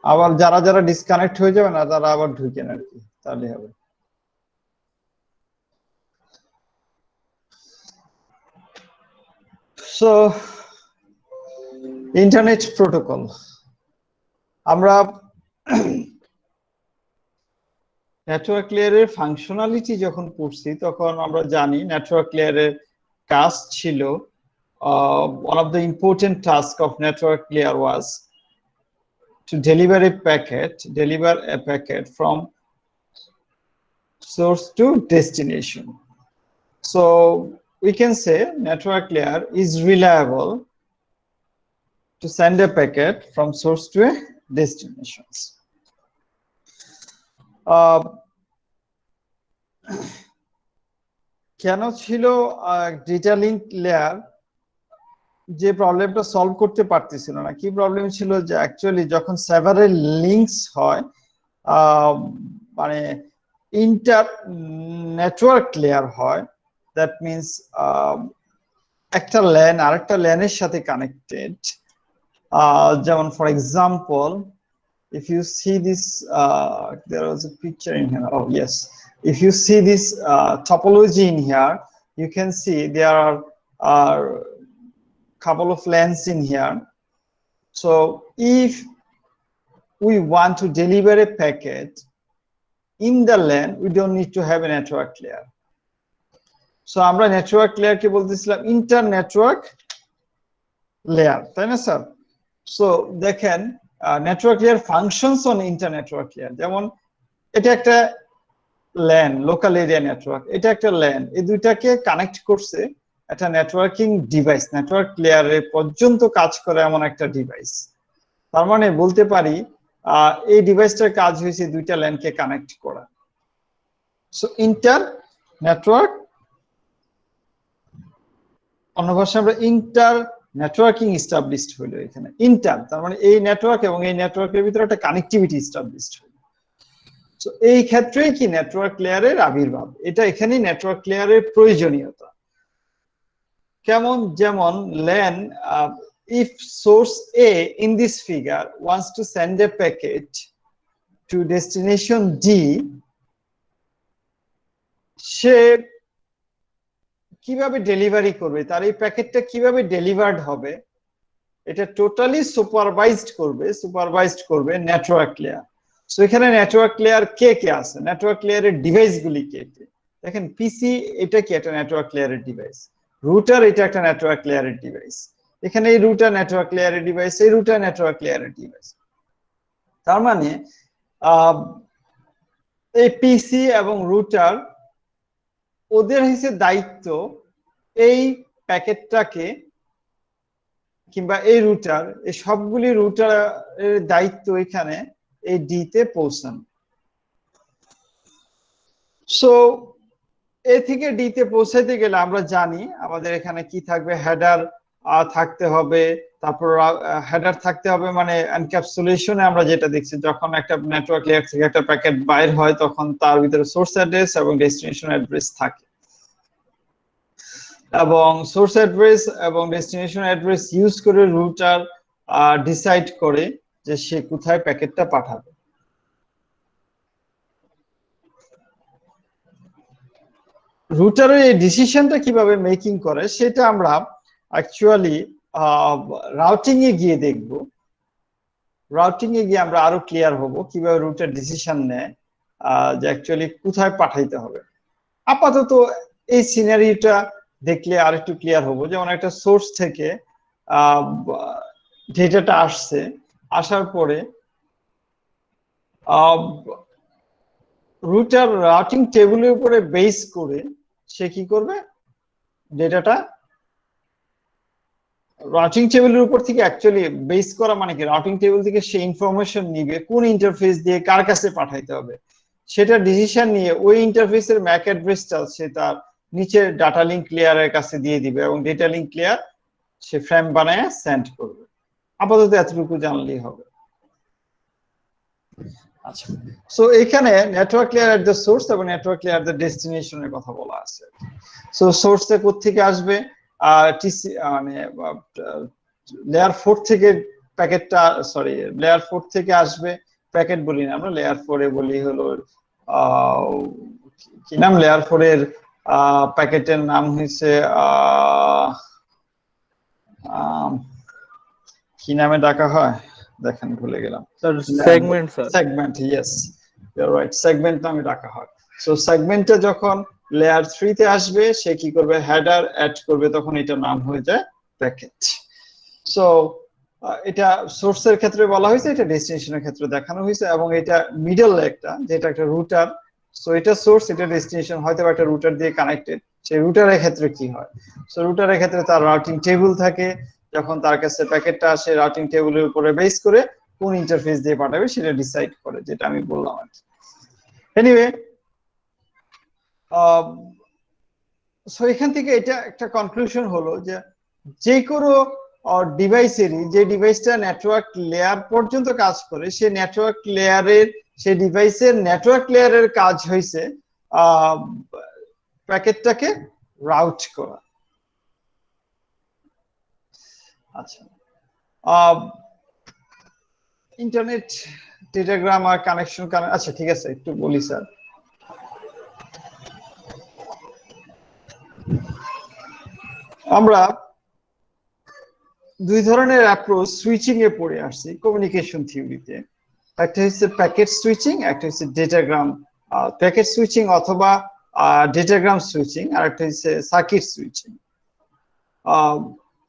আবার যারা যারা ডিসকানেক্ট হয়ে যাবে না তারা আবার ঢুকেন আর কি, তাহলে হবে। সো ইন্টারনেট প্রোটোকল, আমরা নেটওয়ার্ক লেয়ারের ফাংশনালিটি যখন পড়ছি তখন আমরা জানি নেটওয়ার্ক লেয়ারের কাজ ছিল, one of the important task of network layer was to deliver a packet from source to destination. So we can say network layer is reliable to send a packet from source to a destination. কেন ছিল data link layer যে প্রবলেমটা solve করতে পারতেছিল না? কি problem ছিল? যে actually যখন সেভারেল লিংকস হয়, মানে ইন্টার নেটওয়ার্ক লেয়ার হয়, দ্যাট মিনস একটা ল্যান আরেকটা ল্যানের সাথে কানেক্টেড। যেমন for example, if you see this, there was a picture in here. Oh yes, if you see this topology in here, you can see there are couple of LANs in here. So if we want to deliver a packet in the LAN, we don't need to have a network layer. So আমরা network layer কে বলতেছিলাম inter network layer, তাই না sir? So দেখেন network layer functions on inter network layer, যেমন এটা একটা LAN, local area network, এটা একটা ল্যান, এই দুইটাকে কানেক্ট করছে একটা নেটওয়ার্কিং ডিভাইস, নেটওয়ার্ক লেয়ারে পর্যন্ত কাজ করে এমন একটা ডিভাইস। তার মানে বলতে পারি এই ডিভাইসটার কাজ হয়েছে দুইটা ল্যানকে কানেক্ট করা। সো ইন্টার নেটওয়ার্ক, অন্য ভাষায় আমরা ইন্টার নেটওয়ার্কিং এস্টাবলিশড হলো এখানে। ইন্টার তার মানে এই নেটওয়ার্ক এবং এই নেটওয়ার্কের ভিতরে একটা কানেক্টিভিটি এস্টাবলিশড হলো। সো এই ক্ষেত্রেই কি নেটওয়ার্ক লেয়ারের আবির্ভাব, এটা এখানেই নেটওয়ার্ক লেয়ারের প্রয়োজনীয়তা। কেমন? যেমন LAN, if source A in this figure wants to send a packet to destination D, সে কিভাবে ডেলিভারি করবে, তার এই প্যাকেটটা কিভাবে ডেলিভার্ড হবে, এটা টোটালি সুপারভাইজড করবে নেটওয়ার্ক লেয়ার। সো এখানে নেটওয়ার্ক লেয়ার কে কে আছে, নেটওয়ার্ক লেয়ারের ডিভাইস গুলি কে কে? দেখেন পিসি এটা কি একটা নেটওয়ার্ক লেয়ারের ডিভাইস, রুটার এটা একটা নেটওয়ার্ক লেয়ারের ডিভাইস, এখানে এই রুটার নেটওয়ার্ক লেয়ারের ডিভাইস, এই রুটার নেটওয়ার্ক লেয়ারের ডিভাইস। তার মানে এই পিসি এবং রুটার ওদের হচ্ছে দায়িত্ব এই প্যাকেটটাকে, কিংবা এই রুটার, এই সবগুলি রুটারের দায়িত্ব এখানে এই ডি তে পৌঁছানো। সো এ থেকে ডি তে পৌঁছাইতে গেলে আমরা জানি আমাদের এখানে কি থাকবে, হেডার থাকতে হবে, তারপর হেডার থাকতে হবে, মানে এনক্যাপসুলেশনে আমরা যেটা দেখছি যখন একটা নেটওয়ার্ক লেয়ার থেকে একটা প্যাকেট বাইর হয় তখন তার ভিতরে সোর্স অ্যাড্রেস এবং ডেস্টিনেশন অ্যাড্রেস থাকে, এবং সোর্স অ্যাড্রেস এবং ডেস্টিনেশন অ্যাড্রেস ইউজ করে রুটার ডিসাইড করে যে সে কোথায় প্যাকেটটা পাঠাবে। রুটারের এই ডিসিশনটা কিভাবে মেকিং করে সেটা আমরা অ্যাকচুয়ালি রাউটিং এ গিয়ে দেখব। রাউটিং এ গিয়ে আমরা আরো ক্লিয়ার হব কিভাবে রুটার ডিসিশন নেয় যে অ্যাকচুয়ালি কোথায় পাঠাইতে হবে। আপাতত এই সিনারিটা দেখলে আর একটু ক্লিয়ার হবো। যেমন একটা সোর্স থেকে ডেটাটা আসছে, আসার পরে রুটার রাউটিং টেবিলের উপরে বেস করে সে কি করবে, ডেটাটা রাউটিং টেবিলের উপর থেকে অ্যাকচুয়ালি বেস করা মানে কি, রাউটিং টেবিল থেকে সে ইনফরমেশন নিবে কোন ইন্টারফেস দিয়ে কার কাছে পাঠাইতে হবে, সেটা ডিসিশন নিয়ে ওই ইন্টারফেসের ম্যাক অ্যাড্রেসটা সে তার নিচের ডাটা লিংক লেয়ারের কাছে দিয়ে দিবে এবং ডেটা লিংক লেয়ার সে ফ্রেম বানায় সেন্ড করবে। আপাতত এতটুকু জানলেই হবে। আচ্ছা, সো এখানে network layer at the source এবং নেটওয়ার্ক লেয়ার এট দ্য ডেস্টিনেশনের কথা বলা আছে। সো সোর্সে কোথা থেকে আসবে, টিসি মানে লেয়ার 4 থেকে প্যাকেটটা সরি লেয়ার 4 থেকে আসবে, প্যাকেট বলি না আমরা, লেয়ার 4 এ বলি হলো কি নাম, লেয়ার 4 এর প্যাকেটের নাম হইছে কি নামে ডাকা হয় দেখেন ভুলে গেলাম, sir segment, sir segment, yes you are right, segment নামে ডাকা হয়। সো সেগমেন্টে যখন লেয়ার 3 তে আসবে সে কি করবে, হেডার অ্যাড করবে, তখন এটা নাম হয়ে যায় প্যাকেট। সো এটা সোর্সের ক্ষেত্রে বলা হয়েছে, এটা ডেস্টিনেশনের ক্ষেত্রে দেখানো হয়েছে, এবং এটা মিডল একটা যেটা একটা রুটার। সো এটা সোর্স, এটা ডেস্টিনেশন, হয়তো একটা রুটার দিয়ে কানেক্টেড। সেই রুটারের ক্ষেত্রে কি হয়, সো রুটারের ক্ষেত্রে তার রাউটিং টেবিল থাকে, যখন তার কাছে প্যাকেটটা আসে রাউটিং টেবিলের উপরে বেস করে কোন ইন্টারফেস দিয়ে পাঠাবে সেটা ডিসাইড করে, যেটা আমি বললাম আর কি। এনিওয়ে, সো এখান থেকে এটা একটা কনক্লুশন হলো যে যে কোনো ডিভাইসেরই, যে ডিভাইসটা নেটওয়ার্ক লেয়ার পর্যন্ত কাজ করে, সে নেটওয়ার্ক লেয়ারের, সে ডিভাইসের নেটওয়ার্ক লেয়ারের কাজ হয়েছে প্যাকেটটাকে রাউট করা। আচ্ছা, ইন্টারনেট ডেটাগ্রাম আর কানেকশন, আচ্ছা ঠিক আছে একটু বলি স্যার। আমরা দুই ধরনের অ্যাপ্রোচ সুইচিং এ পড়ে আসছি কমিউনিকেশন থিওরিতে, একটা হচ্ছে প্যাকেট সুইচিং, একটা হচ্ছে ডেটাগ্রাম, প্যাকেট সুইচিং অথবা ডেটাগ্রাম সুইচিং, আর একটা হচ্ছে সার্কিট সুইচিং।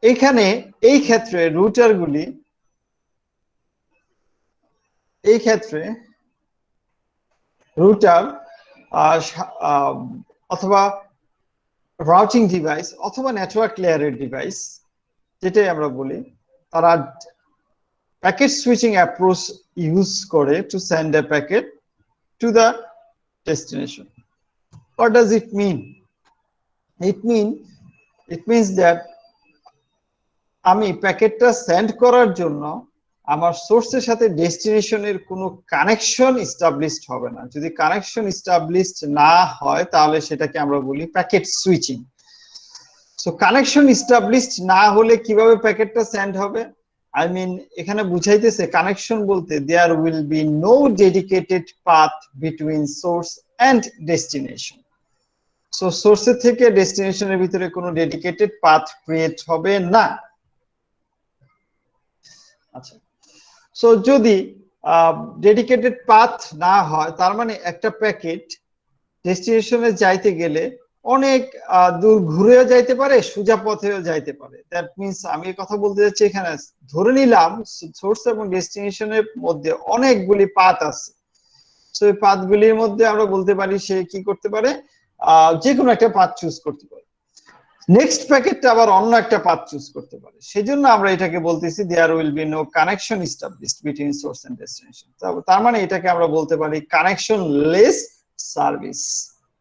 এইখানে এই ক্ষেত্রে রুটারগুলি, এই ক্ষেত্রে রুটার অথবা রাউটিং ডিভাইস অথবা নেটওয়ার্ক লেয়ারের ডিভাইস যেটাই আমরা বলি, তারা প্যাকেট সুইচিং অ্যাপ্রোচ ইউজ করে to send A packet to the destination. What does it mean? It means that আমি প্যাকেটটা সেন্ড করার জন্য আমার সোর্সের সাথে ডেস্টিনেশনের কোনো কানেকশন এস্টাবলিশড হবে না। যদি কানেকশন এস্টাবলিশড না হয় তাহলে সেটাকে আমরা বলি packet switching. So connection established না হলে কিভাবে প্যাকেটটা সেন্ড হবে, আই মিন এখানে বুঝাইতেছে কানেকশন বলতে there will be no dedicated path between source and destination. So সোর্সের থেকে ডেস্টিনেশনের ভিতরে কোনো ডেডিকেটেড পাথ ক্রিয়েট হবে না। আচ্ছা, সো যদি ডেডিকেটেড পাথ না হয় তার মানে একটা প্যাকেট ডেস্টিনেশনে যাইতে গেলে অনেক দূর ঘুরেও যাইতে পারে, সোজা পথেও যাইতে পারে। দ্যাট মিন্স আমি কথা বলতে যাচ্ছি এখানে, ধরে নিলাম সোর্স এবং ডেস্টিনেশনের মধ্যে অনেকগুলি পাথ আছে। সো এই পাথগুলির মধ্যে আমরা বলতে পারি সে কি করতে পারে, যে কোনো একটা পাথ চুজ করতে পারে। নেক্সট প্যাকেটটা আবার অন্য একটা পাথ চুজ করতে পারে। সেজন্য আমরা এটাকে বলতেছি there will be no connection established between source and destination. তার মানে এটাকে আমরা বলতে পারি কানেকশন লেস সার্ভিস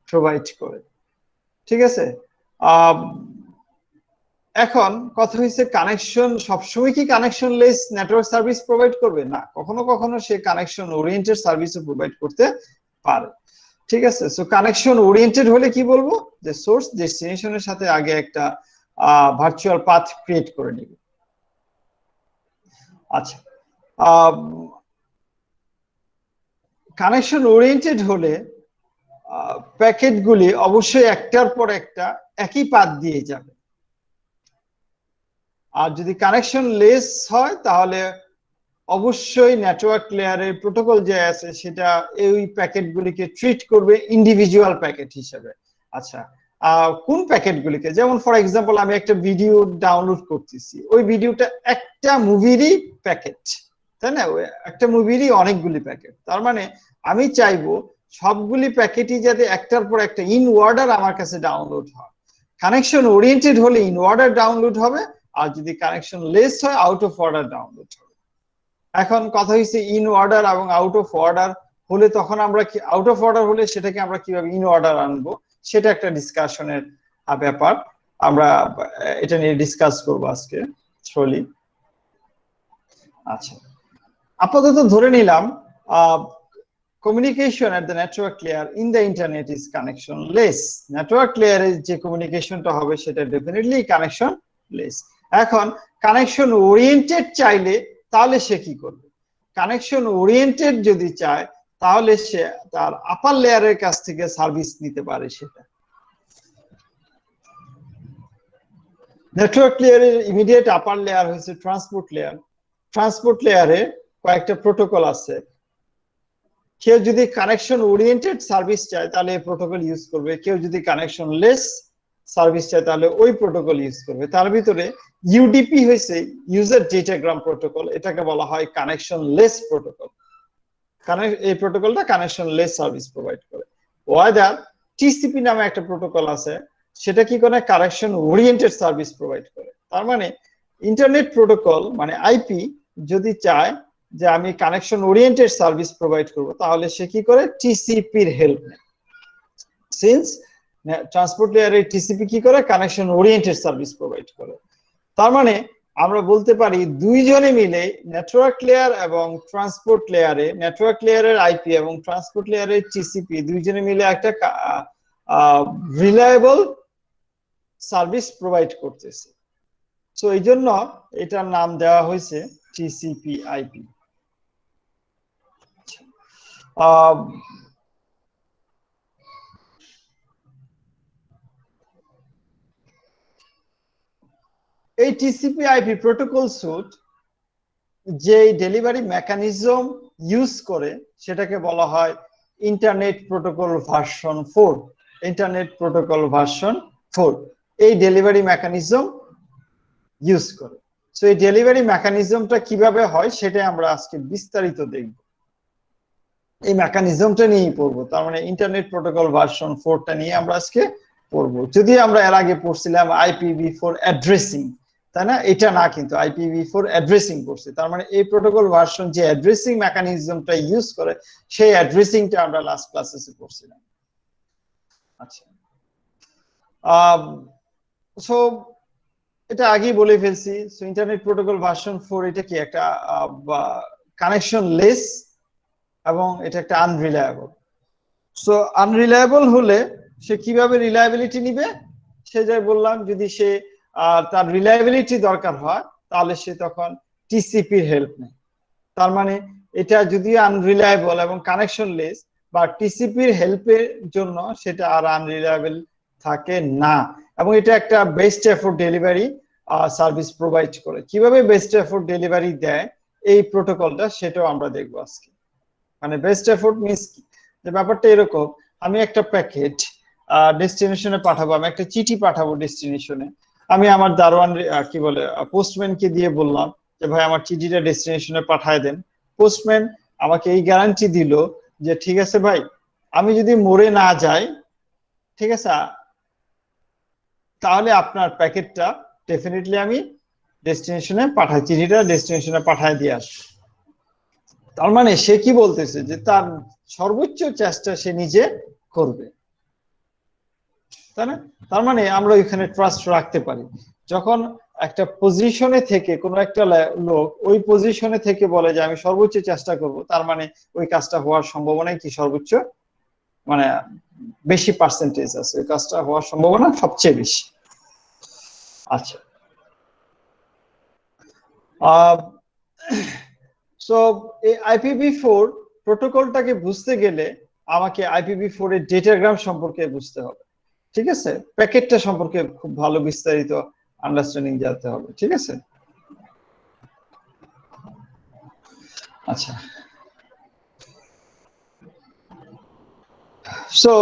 প্রোভাইড করে। ঠিক আছে, এখন কথা হচ্ছে কানেকশন সবসময় কি connection less network service provide করবে না, কখনো কখনো সে কানেকশন ওরিয়েন্টেড সার্ভিসও প্রোভাইড করতে পারে। ঠিক আছে, সো কানেকশন ওরিয়েন্টেড হলে কি বলবো, যে সোর্স ডেস্টিনেশনের সাথে আগে একটা ভার্চুয়াল পাথ ক্রিয়েট করে নিবে। আচ্ছা, কানেকশন ওরিয়েন্টেড হলে প্যাকেটগুলি অবশ্যই একটার পর একটা একই পাথ দিয়ে যাবে। আর যদি কানেকশন লেস হয় তাহলে অবশ্যই নেটওয়ার্ক লেয়ারের প্রোটোকল যে আছে সেটা এই প্যাকেটগুলিকে ট্রিট করবে ইন্ডিভিজুয়াল প্যাকেট হিসেবে। আচ্ছা, কোন প্যাকেটগুলিকে, যেমন ফর এক্সাম্পল আমি একটা ভিডিও ডাউনলোড করতেছি, ওই ভিডিওটা একটা মুভিরই প্যাকেট, তাই না, একটা মুভিরই অনেকগুলি প্যাকেট। তার মানে আমি চাইবো সবগুলি প্যাকেটই যাতে একটার পর একটা ইন অর্ডার আমার কাছে ডাউনলোড হয়। কানেকশন ওরিয়েন্টেড হলে ইন অর্ডার ডাউনলোড হবে, আর যদি কানেকশন লেস হয় আউট অফ অর্ডার ডাউনলোড হবে। এখন কথা হচ্ছে ইন অর্ডার এবং আউট অফ অর্ডার হলে তখন আমরা কি, আউট অফ অর্ডার হলে সেটাকে আমরা কিভাবে ইন অর্ডার আনবো সেটা একটা ডিসকাশনের ব্যাপার, আমরা এটা নিয়ে ডিসকাস করবো আজকে থ্রোলি। আচ্ছা, আপাতত ধরে নিলাম communication at the network layer in the internet is connectionless. Network layer এর যে কমিউনিকেশনটা হবে সেটা ডেফিনেটলি কানেকশনলেস। এখন কানেকশন ওরিয়েন্টেড চাইলে তাহলে সে কি করবে? কানেকশন ওরিয়েন্টেড যদি চায় তাহলে সে তার আপার লেয়ারের কাছ থেকে সার্ভিস নিতে পারে। সেটা নেটওয়ার্ক লেয়ারের ইমিডিয়েট আপার লেয়ার হচ্ছে ট্রান্সপোর্ট লেয়ার। ট্রান্সপোর্ট লেয়ারে কয়েকটা প্রোটোকল আছে। কেউ যদি কানেকশন ওরিয়েন্টেড সার্ভিস চায় তাহলে এই প্রোটোকল ইউজ করবে, কেউ যদি কানেকশন লেস সার্ভিস চায় তাহলে ওই প্রোটোকল ইউজ করবে। তার ভিতরে ইউডিপি হয়েছে ইউজার ডেটাগ্রাম প্রোটোকল, এটাকে বলা হয় কানেকশন লেস প্রোটোকল। এই প্রোটোকলটা কানেকশন লেস সার্ভিস প্রোভাইড করে। ওয়াদার টিসিপি নামে একটা প্রোটোকল আছে, সেটা কি করে? কানেকশন ওরিয়েন্টেড সার্ভিস প্রোভাইড করে। তার মানে ইন্টারনেট প্রোটোকল মানে আইপি যদি চায় যে আমি কানেকশন ওরিয়েন্টেড সার্ভিস প্রোভাইড করব, তাহলে সে কি করে? টিসিপির হেল্প নেয়। সিন্স ট্রান্সপোর্ট লেয়ারে টিসিপি কি করে? কানেকশন ওরিয়েন্টেড সার্ভিস প্রোভাইড করে। তার মানে আমরা বলতে পারি দুইজনে মিলে নেটওয়ার্ক লেয়ার এবং ট্রান্সপোর্ট লেয়ারে, নেটওয়ার্ক লেয়ারের আইপি এবং ট্রান্সপোর্ট লেয়ারের টিসিপি দুইজনে মিলে একটা রিলায়েবল সার্ভিস প্রোভাইড করতেছে। সো এই জন্য এটার নাম দেওয়া হয়েছে টিসিপি আইপি। এই টিসিপি আইপি প্রোটোকল স্যুট যে ডেলিভারি মেকানিজম ইউজ করে সেটাকে বলা হয় internet protocol version 4। Internet protocol version 4 এই ডেলিভারি মেকানিজম ইউজ করে। সো এই ডেলিভারি মেকানিজমটা কিভাবে হয় সেটা আমরা আজকে বিস্তারিত দেখব। এই মেকানিজমটা নিয়েই পড়বো। তার মানে ইন্টারনেট প্রোটোকল ভার্সন 4টা নিয়ে আমরা আজকে পড়বো। যদি আমরা এর আগে পড়ছিলাম IPv4 অ্যাড্রেসিং, তাই না? এটা না, কিন্তু IPv4 অ্যাড্রেসিং করছে। তার মানে এই প্রোটোকল ভার্সন যে অ্যাড্রেসিং মেকানিজমটা ইউজ করে সেই অ্যাড্রেসিংটা আমরা লাস্ট ক্লাসে পড়ছিলাম। আচ্ছা, সো এটা আগেই বলে ফেলছি। সো ইন্টারনেট প্রোটোকল ভার্সন 4 এটা কি? একটা কানেকশন লেস এবং এটা একটা আনরিলায়েবল। সো আনরিলায়েবল হলে সে কিভাবে রিলায়েবিলিটি নিবে? সে যাই বললাম, যদি সে তার রিলায়েবিলিটি দরকার হয় তাহলে সে তখন টিসিপির হেল্প নেয়। তার মানে এটা যদি আনরিলায়েবল এবং কানেকশন লেস বা টিসিপির হেল্পের জন্য সেটা আর আনরিলায়েবল থাকে না। এবং এটা একটা best effort delivery service provide করে। কিভাবে বেস্ট এফোর্ট ডেলিভারি দেয় এই প্রোটোকলটা সেটাও আমরা দেখবো আজকে। মানে বেস্ট এফোর্ট মিন্স কি? যে ব্যাপারটা এরকম, আমি একটা প্যাকেট ডেস্টিনেশনে পাঠাবো, আমি একটা চিঠি পাঠাবো ডেস্টিনেশনে। আমি আমার দারোয়ান কি বলে পোস্টম্যানকে দিয়ে বললাম যে ভাই আমার চিঠিটা ডেস্টিনেশনে পাঠায় দেন। পোস্টম্যান আমাকে এই গ্যারান্টি দিল যে ঠিক আছে ভাই, আমি যদি মরে না যাই, ঠিক আছে, তাহলে আপনার প্যাকেটটা ডেফিনেটলি আমি ডেস্টিনেশনে পাঠাই, চিঠিটা ডেস্টিনেশনে পাঠায় দিয়ে আসবো। তার মানে সে কি বলতেছে? যে তার সর্বোচ্চ চেষ্টা সে নিজে করবে, তাই না? তার মানে আমরা ওইখানে ট্রাস্ট রাখতে পারি। যখন একটা পজিশনে থেকে কোনো একটা লোক ওই পজিশনে থেকে বলে যে আমি সর্বোচ্চ চেষ্টা করব, তার মানে ওই কাজটা হওয়ার সম্ভাবনাই কি সর্বোচ্চ, মানে বেশি পার্সেন্টেজ আছে, ওই কাজটা হওয়ার সম্ভাবনা সবচেয়ে বেশি। আচ্ছা, সো এই IPv4 প্রোটোকলটাকে বুঝতে গেলে আমাকে IPv4 এর ডেটাগ্রাম সম্পর্কে বুঝতে হবে। ঠিক আছে, প্যাকেটটা সম্পর্কে খুব ভালো বিস্তারিত আন্ডারস্ট্যান্ডিং জানতে হবে। ঠিক আছে, আচ্ছা, সো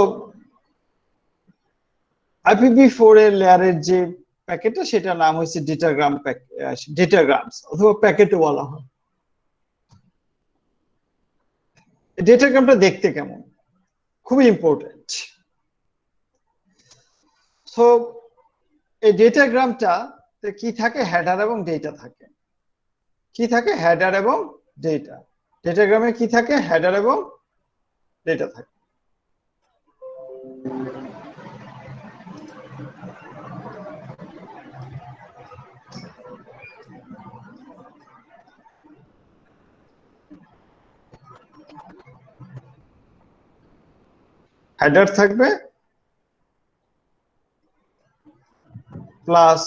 IPv4 এর লেয়ারের যে প্যাকেটটা সেটার নাম হচ্ছে ডেটাগ্রাম, ডেটাগ্রামস অথবা প্যাকেটও বলা হয়। ডেটাগ্রামটা দেখতে কেমন? খুবই ইম্পর্টেন্ট। সো এই ডেটাগ্রামটা কি থাকে? হেডার এবং ডেটা থাকে। কি থাকে? হেডার এবং ডেটা। ডেটাগ্রামে কি থাকে? হেডার এবং ডেটা থাকে। হেডার থাকবে প্লাস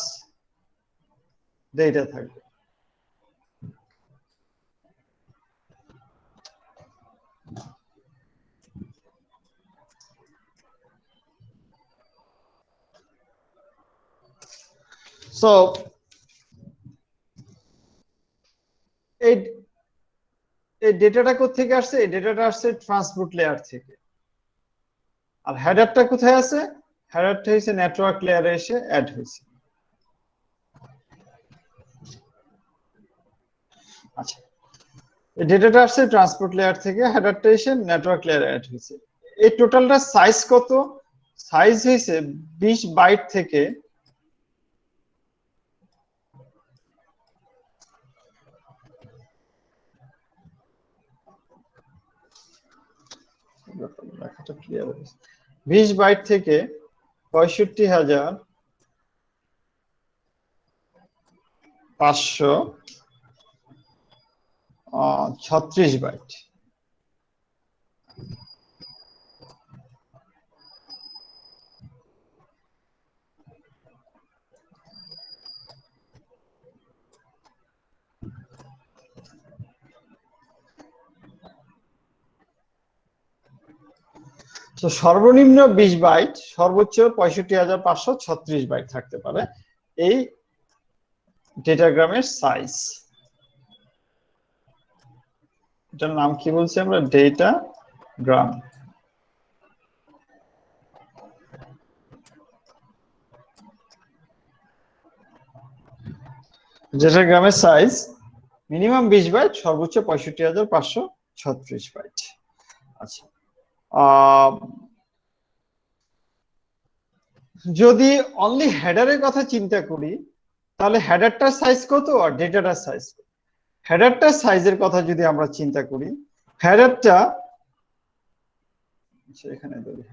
ডেটা থাকবে। সো এই ডেটাটা কোথা থেকে আসছে? এই ডেটাটা আসছে ট্রান্সপোর্ট লেয়ার থেকে। আর হেডারটা কোথায় আছে? হেডারটা হচ্ছে নেটওয়ার্ক লেয়ারে এসে অ্যাড হয়েছে। আচ্ছা, এই ডেটাটা আসছে ট্রান্সপোর্ট লেয়ার থেকে, হেডারটা এসে নেটওয়ার্ক লেয়ারে অ্যাড হয়েছে। এই টোটালটা সাইজ কত? সাইজ হয়েছে 20 বাইট থেকে 20 বাইট থেকে 65,536 বাইট। তো সর্বনিম্ন 20 বাইট, সর্বোচ্চ 65,536 বাইট থাকতে পারে এই ডেটাগ্রামের সাইজ। এটার নাম কি বলছি আমরা? ডেটাগ্রাম। ডেটাগ্রামের সাইজ মিনিমাম 20 বাইট, সর্বোচ্চ 65,536 বাইট। আচ্ছা, যদি অনলি হেডারের কথা চিন্তা করি, তাহলে হেডারটার সাইজ কত আর ডেটাটার সাইজ কত? হেডারটার সাইজের কথা যদি আমরা চিন্তা করি, হেডারটা এখানে ধরি,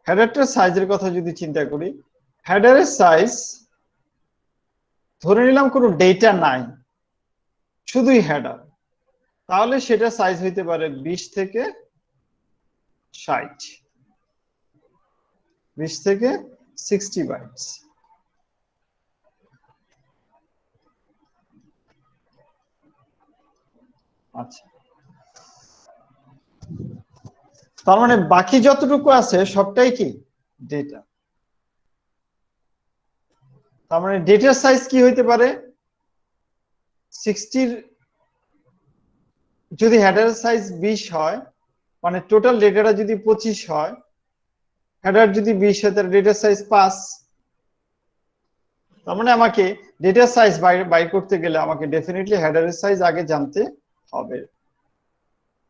হেডারটার সাইজের কথা যদি চিন্তা করি, হেডারের সাইজ ধরে নিলাম কোনো ডেটা নাই, শুধুই হেডার, তাহলে সেটা সাইজ হইতে পারে 20 থেকে 60, 20 থেকে 60 বাইটস। আচ্ছা, তার মানে বাকি যতটুকু আছে সবটাই কি ডেটা। তার মানে ডেটার সাইজ কি হইতে পারে? 60 যদি হেডার সাইজ 20 হয়, মানে টোটাল ডেটাটা যদি 25 হয়, হেডার যদি 20 হয়, তাহলে ডেটার সাইজ 5। তার মানে আমাকে ডেটার সাইজ বাই করতে গেলে আমাকে ডেফিনেটলি হেডারের সাইজ আগে জানতে হবে।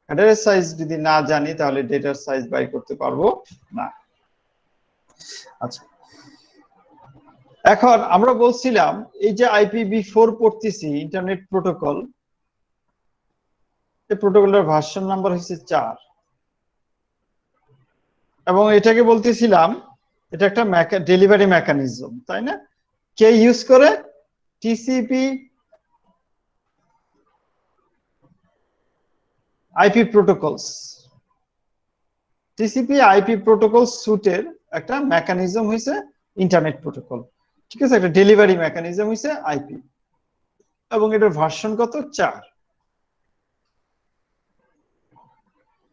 হেডারের সাইজ যদি না জানি তাহলে ডেটার সাইজ বাই করতে পারবো না। আচ্ছা, এখন আমরা বলছিলাম এই যে IPv4 পড়তেছি, ইন্টারনেট প্রোটোকল, এই প্রোটোকলের ভার্সন নাম্বার হচ্ছে 4, এবং এটাকে বলতেছিলাম এটা একটা ডেলিভারি মেকানিজম, তাই না? কে ইউজ করে? TCP IP protocols. TCP IP protocol সুটের একটা মেকানিজম হইছে ইন্টারনেট প্রোটোকল, ঠিক আছে? একটা ডেলিভারি মেকানিজম হইছে আইপি, এবং এটার ভার্সন কত? 4।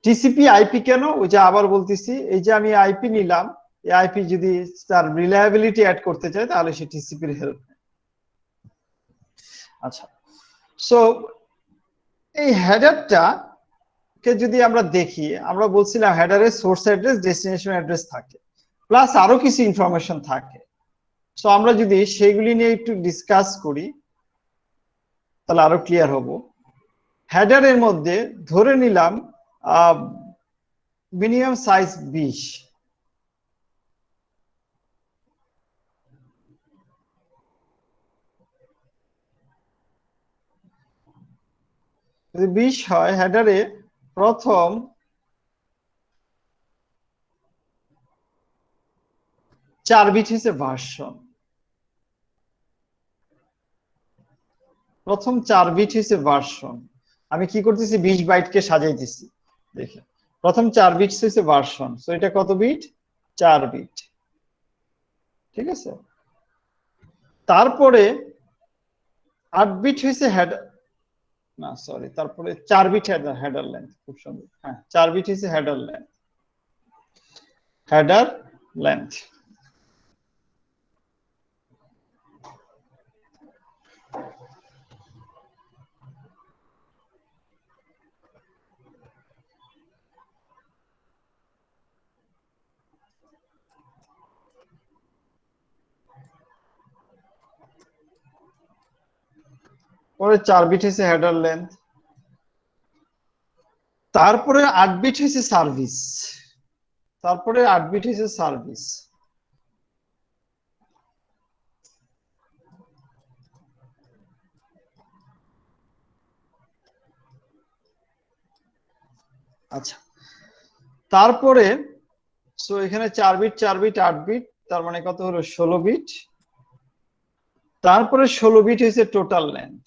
টিসিপি আইপি কেন? ওই যে আবার বলতেছি, এই যে আমি আইপি নিলাম, এই আইপি যদি তার রিলায়েবিলিটি অ্যাড করতে চায় তাহলে সে টিসিপির হেল্প নেয়। আচ্ছা, সো এই হেডারটা কে যদি আমরা দেখি, আমরা বলছিলাম হেডারে সোর্স অ্যাড্রেস, ডেস্টিনেশন অ্যাড্রেস থাকে, প্লাস আরো কিছু ইনফরমেশন থাকে। সো আমরা যদি সেগুলি নিয়ে একটু ডিসকাস করি তাহলে আরো ক্লিয়ার হব। হেডারের মধ্যে ধরে নিলাম মিনিমাম সাইজ 20, যদি 20 হয়, হেডারে প্রথম 4 বিট হচ্ছে ভার্সন, প্রথম 4 বিট হচ্ছে ভার্সন। আমি কি করতেছি? 20 বাইটকে সাজাইতেছি, দেখে প্রথম 4 বিট হচ্ছে ভার্সন। সো এটা কত বিট? 4 বিট, ঠিক আছে? তারপরে 8 বিট হচ্ছে হেডার, না সরি, তারপরে 4 বিট হেডার লেন্থ, খুব সুন্দর, হ্যাঁ 4 বিট হচ্ছে হেডার লেন্থ, হেডার লেন্থ। পরে 4 বিট হচ্ছে হেডার লেন্থ, তারপরে 8 বিট হচ্ছে সার্ভিস, তারপরে 8 বিট হচ্ছে সার্ভিস। আচ্ছা, তারপরে সো এখানে 4 বিট 4 বিট 8 বিট, তার মানে কত হলো 16 বিট, তারপরে 16 বিট হচ্ছে total length.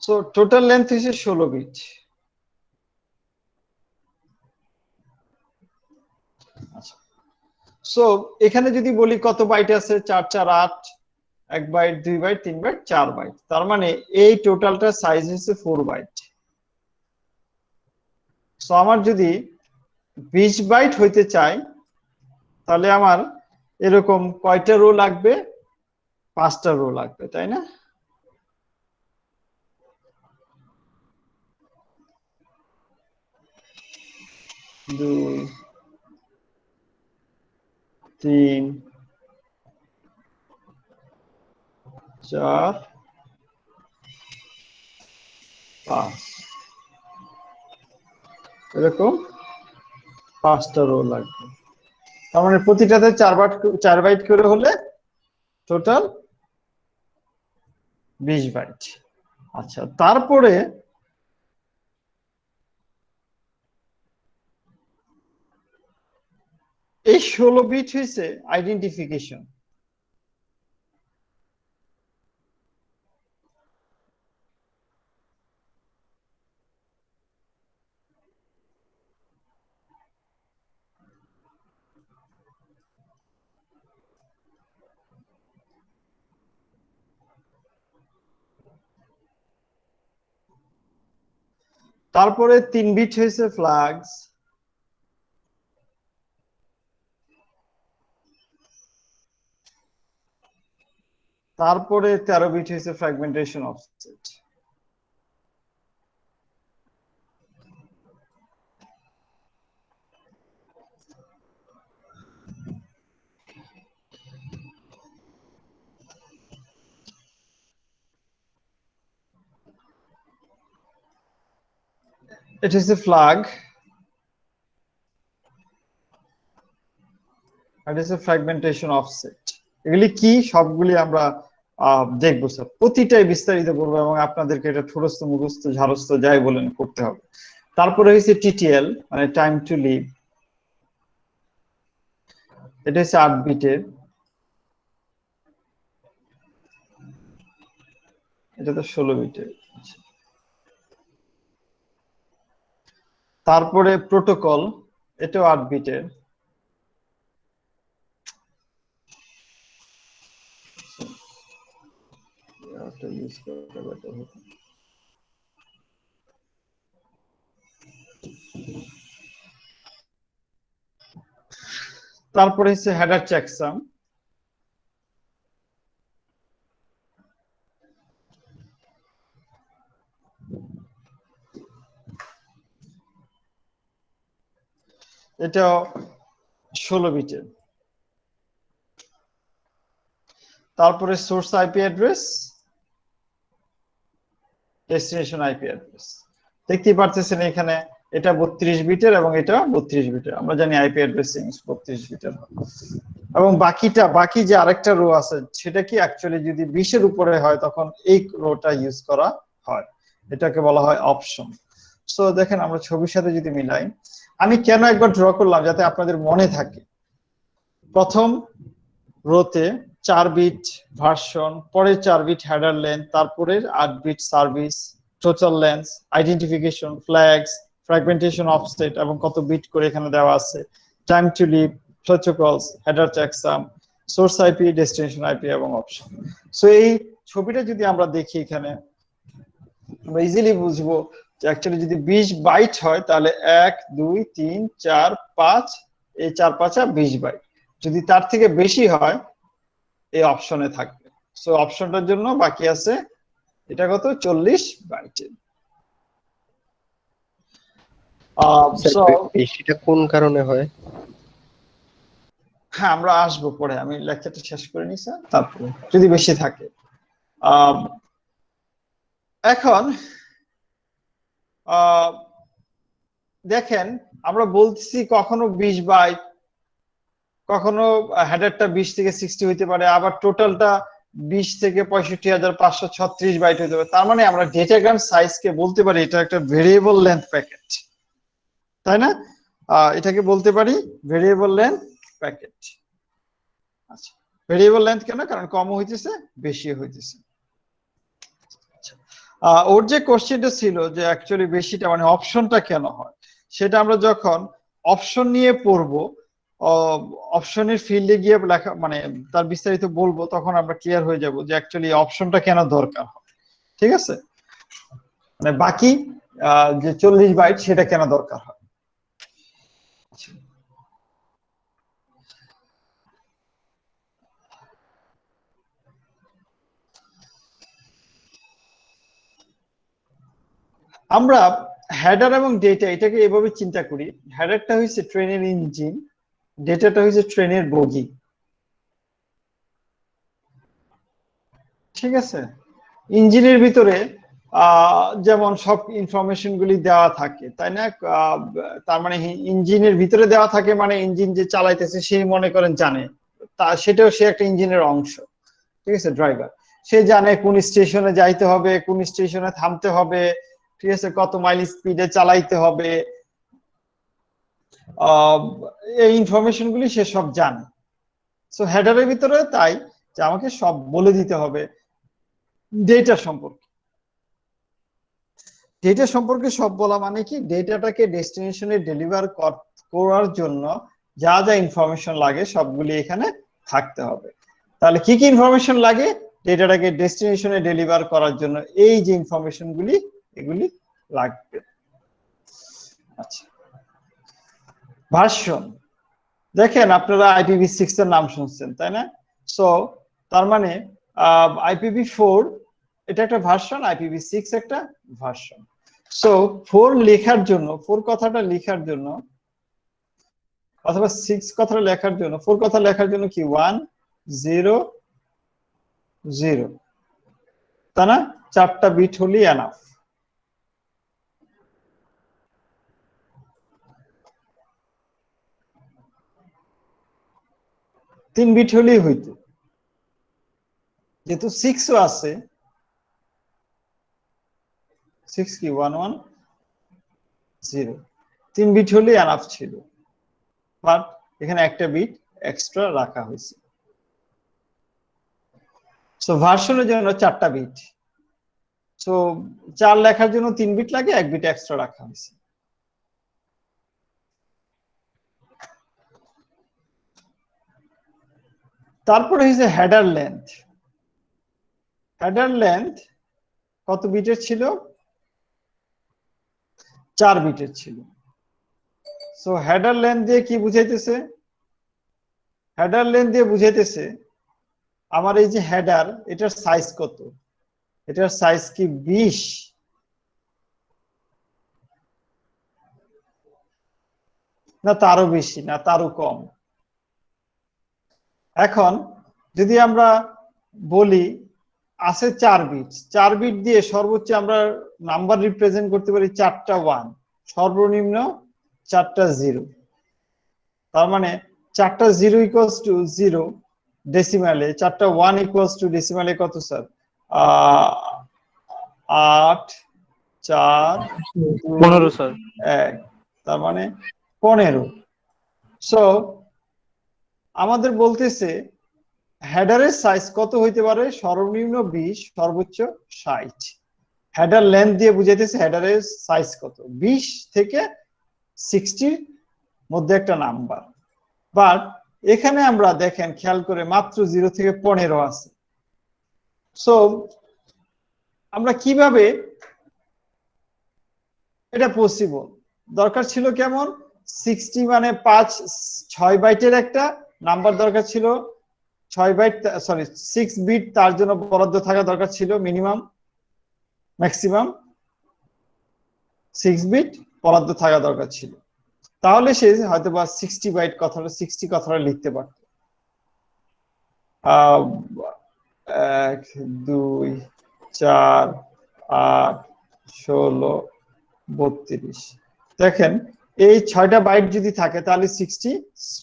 So total length হচ্ছে 16 বিট। আচ্ছা, সো এখানে যদি বলি কত বাইট আছে, 4 4 8, 1 বাইট 2 বাইট 3 বাইট 4 বাইট, তার মানে এই টোটালটার সাইজ হচ্ছে 4 বাইট। সো আমার যদি 20 বাইট হইতে চাই, তাহলে আমার এরকম কয়টা রো লাগবে, 5টা রো লাগবে, তাই না? 2 3 4 5, এরকম 5টা রো লাগবে। তার মানে প্রতিটাতে 4 বাইট করে হলে টোটাল 20 বাইট। আচ্ছা, তারপরে এই 16 বিট হয়েছে আইডেন্টিফিকেশন। তারপরে 3 বিট হয়েছে ফ্ল্যাগস, তারপরে 13 বিট হয়েছে ফ্র্যাগমেন্টেশন অফসেট। এটা হচ্ছে ফ্ল্যাগ, এটা হচ্ছে ফ্র্যাগমেন্টেশন অফসেট। এগুলি কি সবগুলি আমরা দেখবো স্যার, প্রতিটাই বিস্তারিত বলবো এবং আপনাদেরকে এটা ঠুরস্থ মুখস্থ ঝাড়স্থ যাই বলেন করতে হবে। তারপরে হচ্ছে টিটিএল, মানে টাইম টু লিভ, এটা হচ্ছে 8 বিটের, এটা তো 16 বিটের। তারপরে প্রোটোকল, এটাও 8 বিটের। তারপরে হচ্ছে হেডার চেকসাম, এটাও 16 বিটের। তারপরে source IP address, destination IP address. দেখতেই পারতেছেন এখানে এটা 32 বিটের এবং এটা 32 বিটের। আমরা জানি আইপি অ্যাড্রেসিং 32 বিটের। এবং বাকি যে আরেকটা রো আছে সেটা কি অ্যাকচুয়ালি যদি 20 এর উপরে হয় তখন এই রোটা ইউজ করা হয়, এটাকে বলা হয় অপশন। সো দেখেন আমরা ছবির সাথে যদি মিলাই, আমি কেন একবার ড্র করলাম যাতে আপনাদের মনে থাকে। প্রথম রোতে 4 বিট ভার্সন, পরে 4 বিট হেডার লেন্থ, তারপরে 8 bit service, total length, identification, flags, fragmentation, offset এবং কত বিট করে এখানে দেওয়া আছে, time to live, protocols, header checksum, source IP, destination IP এবং অপশন। সো এই ছবিটা যদি আমরা দেখি এখানে আমরা ইজিলি বুঝবো যে অ্যাকচুয়ালি যদি 20 বাইট হয় তাহলে 1 2 3 4 5 এই 4 5 20 বাইট। যদি তার থেকে বেশি হয় এই অপশনে থাকবে। সো অপশনটার জন্য বাকি আছে এটা কত 40 বাইটের। সো বেশিটা কোন কারণে হয়? হ্যাঁ আমরা আসবো পরে, আমি লেকচারটা শেষ করে নিই স্যার, তারপরে যদি বেশি থাকে। এখন দেখেন আমরা বলছি কখনো 20 বাইট, কখনো হেডারটা 20 থেকে 60 হইতে পারে, আবার টোটালটা 20 থেকে 65,536 বাইট হইতে পারে। তার মানে আমরা ডেটাগ্রাম সাইজকে বলতে পারি এটা একটা ভেরিয়েবল লেন্থ প্যাকেট, তাই না? এটাকে বলতে পারি ভেরিয়েবল লেন্থ প্যাকেট। আচ্ছা, ভেরিয়েবল লেন্থ কেন? কারণ কম হইতেছে বেশি হইতেছে। ওর যে কোশ্চেনটা ছিল যে অ্যাকচুয়ালি বেশিটা মানে অপশনটা কেন হয়, সেটা আমরা যখন অপশন নিয়ে পড়বো, অপশনের ফিল্ডে গিয়ে লেখা মানে তার বিস্তারিত বলবো, তখন আমরা ক্লিয়ার হয়ে যাব যে অ্যাকচুয়ালি অপশনটা কেন দরকার হয়। ঠিক আছে, মানে বাকি যে 40 বাইট সেটা কেন দরকার হয়। আমরা হেডার এবং ডেটা এটাকে এভাবে চিন্তা করি, হেডারটা হচ্ছে ট্রেনের ইঞ্জিন, ডেটাটা হচ্ছে ট্রেনের বগি। ঠিক আছে, ইঞ্জিনের ভিতরে যেমন সব ইনফরমেশন গুলি দেওয়া থাকে, তাই না? তার মানে ইঞ্জিনের ভিতরে দেওয়া থাকে, মানে ইঞ্জিন যে চালাইতেছে সে মনে করেন জানে, তা সেটাও সে একটা ইঞ্জিনের অংশ। ঠিক আছে, ড্রাইভার সে জানে কোন স্টেশনে যাইতে হবে, কোন স্টেশনে থামতে হবে, ঠিক আছে, কত মাইল স্পিডে চালাইতে হবে, এই ইনফরমেশন গুলি সে সব জানে। সো হেডারের ভিতরে তাই যে আমাকে সব বলে দিতে হবে ডেটা সম্পর্কে। ডেটা সম্পর্কে সব বলা মানে কি, ডেটাটাকে ডেস্টিনেশনে ডেলিভার করার জন্য যা যা ইনফরমেশন লাগে সবগুলি এখানে থাকতে হবে। তাহলে কি কি ইনফরমেশন লাগে ডেটাটাকে ডেস্টিনেশনে ডেলিভার করার জন্য? এই যে ইনফরমেশন গুলি এগুলি লাগবে। আচ্ছা, ভার্সন দেখেন আপনারা IPv6 এর নাম শুনছেন, তাই না? সো তার মানে IPv4 এটা একটা ভার্সন, IPv6 একটা ভার্সন। সো 4 লেখার জন্য, 4 কথাটা লেখার জন্য অথবা 6 কথাটা লেখার জন্য, 4 কথা লেখার জন্য কি 1 0 0, তাই না? 4টা বিট হলি এনাফ। তিন বিট হলেই হইতো, যেহেতু 6ও আছে। 6 কি 1 1 0, 3 বিট হলেই এনাফ ছিল, বাট এখানে একটা বিট এক্সট্রা রাখা হয়েছে। সো ভার্সনের জন্য 4টা বিট, সো 4 লেখার জন্য 3 বিট লাগে, 1 বিট এক্সট্রা রাখা হয়েছে। তারপরে হচ্ছে হেডার লেন্থ। হেডার লেন্থ কত বিটের ছিল? 4 বিটের ছিল। সো হেডার লেন্থ দিয়ে কি বুঝাইতেছে? হেডার লেন্থ দিয়ে বুঝাইতেছে আমার এই যে হেডার, এটার সাইজ কত? এটার সাইজ কি 20 না তারও বেশি না তারও কম? এখন যদি আমরা বলি আছে 4 বিট, 4 বিট দিয়ে সর্বোচ্চ আমরা নাম্বার রিপ্রেজেন্ট করতে পারি 4টা 1, সর্বনিম্ন 4টা 0। তার মানে 4টা 0 ইকুয়ালস টু 0 ডেসিমালে, 4টা 1 ইকুয়ালস টু ডেসিমালে কত স্যার? 8 4 15 স্যার। 1, তার মানে 15। সো আমাদের বলতেছে হেডারের সাইজ কত হইতে পারে? সর্বনিম্ন 20, সর্বোচ্চ 60। হেডার লেন্থ দিয়ে বুঝাইতেছে হেডারের সাইজ কত, 20 থেকে 60 মধ্যে একটা নাম্বার। বাট এখানে আমরা দেখেন খেয়াল করে মাত্র 0 থেকে 15 আছে। সো আমরা কিভাবে এটা পসিবল, দরকার ছিল কেমন 60 মানে 6 বাইটের একটা নাম্বার দরকার ছিল, 6 বাইট সরি 6 বিট, তার জন্য বরাদ্দ থাকা দরকার ছিল মিনিমাম, ম্যাক্সিমাম 6 বিট বরাদ্দ থাকা দরকার ছিল। তাহলে সে হয়তো বা 60 বাইট কথাটা 60 কথাটা লিখতে পারত। 1 2 4 8 16 32। দেখেন এই 6টা বাইট যদি থাকে তাহলে 60,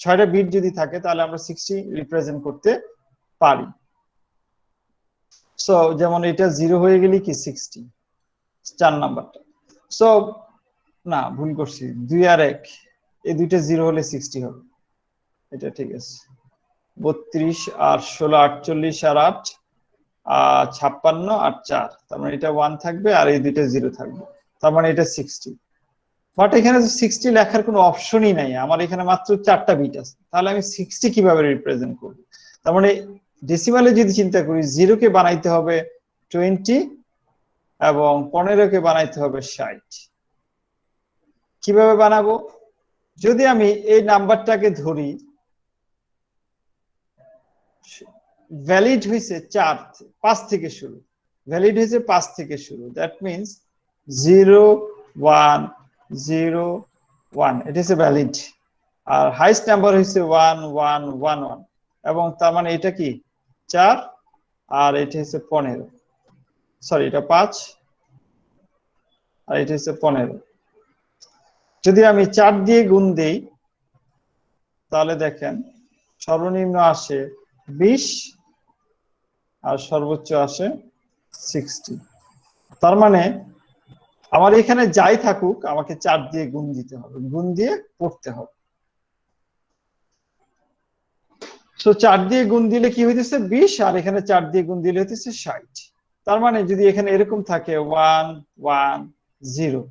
6টা বিট যদি থাকে তাহলে আমরা 60 রিপ্রেজেন্ট করতে পারি। সো যেমন এটা 0 হয়ে গেলে কি 60 4 নাম্বারটা। সো না ভুল করছি, 2 আর 1 এই দুইটা 0 হলে 60 হবে, এটা ঠিক আছে। 32 আর 16 48 আর 8 56 আর 4, তার মানে এটা 1 থাকবে আর এই দুইটা 0 থাকবে, তার মানে এটা 60। বাট এখানে 60 লেখার কোনো অপশনই নাই, আমার এখানে মাত্র 4টা বিট আছে, তাহলে আমি 60 কিভাবে রিপ্রেজেন্ট করব? তার মানে ডেসিমালে যদি চিন্তা করি 0 কে বানাইতে হবে 20 এবং 15 কে বানাইতে হবে 60। কিভাবে বানাবো? যদি আমি এই নাম্বারটাকে ধরি ভ্যালিড হয়েছে 5 থেকে শুরু, ভ্যালিড হয়েছে 5 থেকে শুরু, দ্যাট মিনস 0 1 0 1, এটা হচ্ছে ভ্যালিড। আর হাইস্ট নাম্বার হয়েছে 1 1 1 1, এবং তার মানে এটা কি 4 আর এটা হচ্ছে 15, সরি এটা 5 আর এটা হচ্ছে 15। যদি আমি 4 দিয়ে গুণ দেই তাহলে দেখেন সর্বনিম্ন আসে 20 আর সর্বোচ্চ আসে 60। তার মানে আমার এখানে যাই থাকুক আমাকে 4 দিয়ে গুণ দিতে হবে, গুণ দিয়ে পড়তে হবে। তো 4 দিয়ে গুণ দিলে কি হইতেছে 20, আর এখানে 4 দিয়ে গুণ দিলে হইতেছে 60। তার মানে যদি এখানে এরকম থাকে 1 1 0,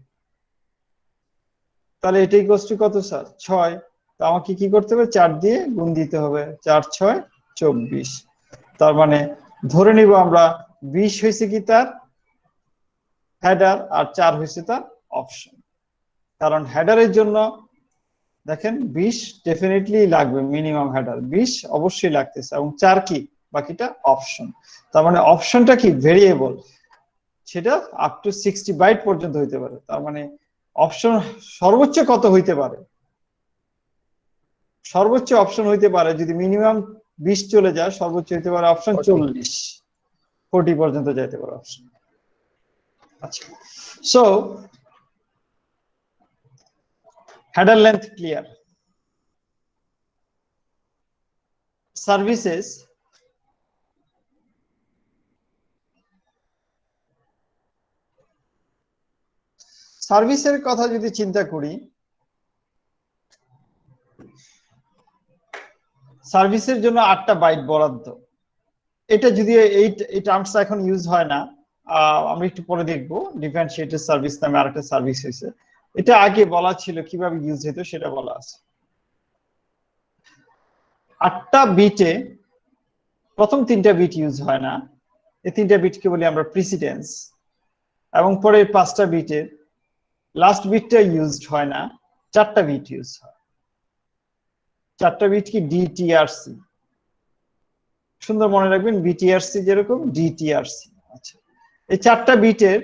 তাহলে এটাই কষ্ট কত স্যার 6। তো আমাকে কি করতে হবে 4 দিয়ে গুণ দিতে হবে, 4 6 24। তার মানে ধরে নিব আমরা 20 হয়েছে কি তার হেডার আর 4 হয়েছে তার অপশন, কারণ হেডারের জন্য দেখেন 20 ডেফিনেটলি লাগবে, মিনিমাম হেডার 20 অবশ্যই লাগতেছে, এবং 4 কি বাকিটা অপশন। তার মানে অপশনটা কি ভেরিয়েবল, সেটা আপ টু 60 বাইট পর্যন্ত হইতে পারে। তার মানে অপশন সর্বোচ্চ কত হইতে পারে, সর্বোচ্চ অপশন হইতে পারে যদি মিনিমাম 20 চলে যায়, সর্বোচ্চ হইতে পারে অপশন 40 40 পর্যন্ত যাইতে পারে অপশন। আচ্ছা, so header length clear. Services সার্ভিসের কথা যদি চিন্তা করি, সার্ভিসের জন্য 8টা বাইট বরাদ্দ। এটা যদি এই টার্মসটা এখন ইউজ হয় না, আমরা একটু পরে দেখবো ডিফারেন্সিয়েটেড সার্ভিস নামে আরেকটা সার্ভিস হয়েছে, এটা আগে বলা ছিল কিভাবে ইউজ হতো সেটা বলা আছে। 8টা বিটে প্রথম 3টা বিট ইউজ হয় না, এই 3টা বিটকে বলি আমরা প্রিসিডেন্স, এবং পরে 5টা বিটের লাস্ট বিটটা ইউজড হয় না, 4টা বিট ইউজ হয়। 4টা বিট কি ডিটিআরসি, সুন্দর মনে রাখবেন বিটিআরসি যেরকম ডিটিআরসি। আচ্ছা, এই 4টা বিটের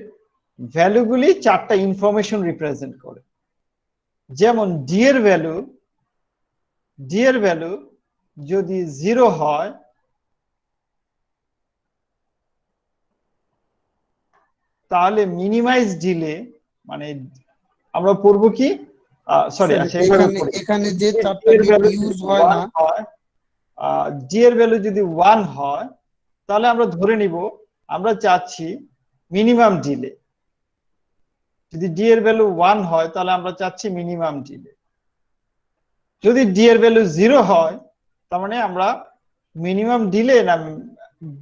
ভ্যালুগুলি 4টা ইনফরমেশন রিপ্রেজেন্ট করে। যেমন ডি এর ভ্যালু যদি 0 হয় তাহলে মিনিমাইজ ডিলে, মানে আমরা পড়ব কি সরি আচ্ছা এখানে যে 4টা বিট ইউজ হয় না, ডি এর ভ্যালু যদি 1 হয় তাহলে আমরা ধরে নিব আমরা চাচ্ছি মিনিমাম ডিলে। যদি ডি এর ভ্যালু 1 হয় তাহলে আমরা চাচ্ছি মিনিমাম ডিলে। যদি ডি এর ভ্যালু 0 হয় তার মানে আমরা মিনিমাম ডিলে না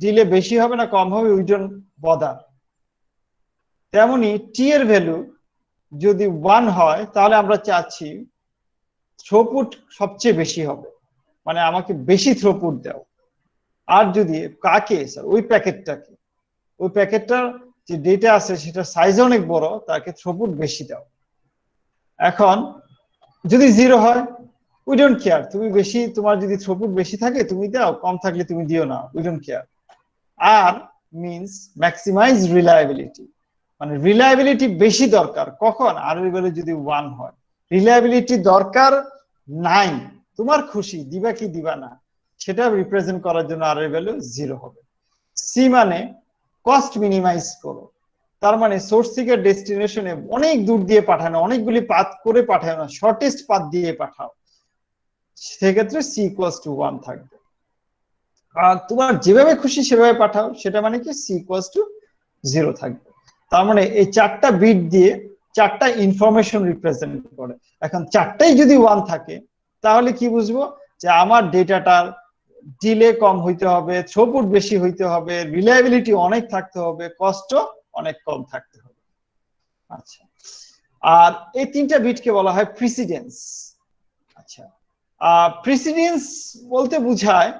ডিলে বেশি হবে না কম হবে উই ডোন্ট বদার, তেমনি টি এর ভ্যালু যদি 1 হয় তাহলে আমরা চাচ্ছি থ্রুপুট সবচেয়ে বেশি হবে, মানে আমাকে বেশি থ্রুপুট দাও। আর যদি কাকে স্যার ওই প্যাকেটটার যে ডেটা আছে সেটা সাইজ অনেক বড়, তাকে থ্রুপুট বেশি দাও। এখন যদি 0 হয় উই ডোন্ট কেয়ার, তুমি বেশি, তোমার যদি থ্রুপুট বেশি থাকে তুমি দাও, কম থাকলে তুমি দিও না, উই ডোন্ট কেয়ার। আর মিন্স ম্যাক্সিমাইজ রিলায়েবিলিটি, মানে রিলায়েবিলিটি বেশি দরকার কখন, আর এর ভ্যালু যদি 1 হয়। রিলায়েবিলিটি দরকার নাই, তোমার খুশি দিবা কি দিবা না সেটা রিপ্রেজেন্ট করার জন্য আর এর ভ্যালু 0 হবে। সি মানে কস্ট মিনিমাইজ করো, তার মানে সোর্স থেকে ডেস্টিনেশনে অনেক দূর দিয়ে পাঠানো, অনেকগুলি পাথ করে পাঠাও না, শর্টেস্ট পাথ দিয়ে পাঠাও, সেক্ষেত্রে সি ইকুয়ালস টু 1 থাকবে। আর তোমার যেভাবে খুশি সেভাবে পাঠাও, সেটা মানে কি সি ইকুয়ালস টু 0 থাকবে। তার মানে এই 4টা বিট দিয়ে 4টা ইনফরমেশন রিপ্রেজেন্ট করে। এখন 4টাই যদি 1 থাকে তাহলে কি বুঝবো, যে আমার ডেটাটার ডিলে কম হইতে হবে, থ্রুপুট বেশি হইতে হবে, রিলায়েবিলিটি অনেক থাকতে হবে, কস্টও অনেক কম থাকতে হবে। আচ্ছা, আর এই 3টা বিটকে বলা হয় প্রিসিডেন্স। আচ্ছা, প্রিসিডেন্স বলতে বোঝায়,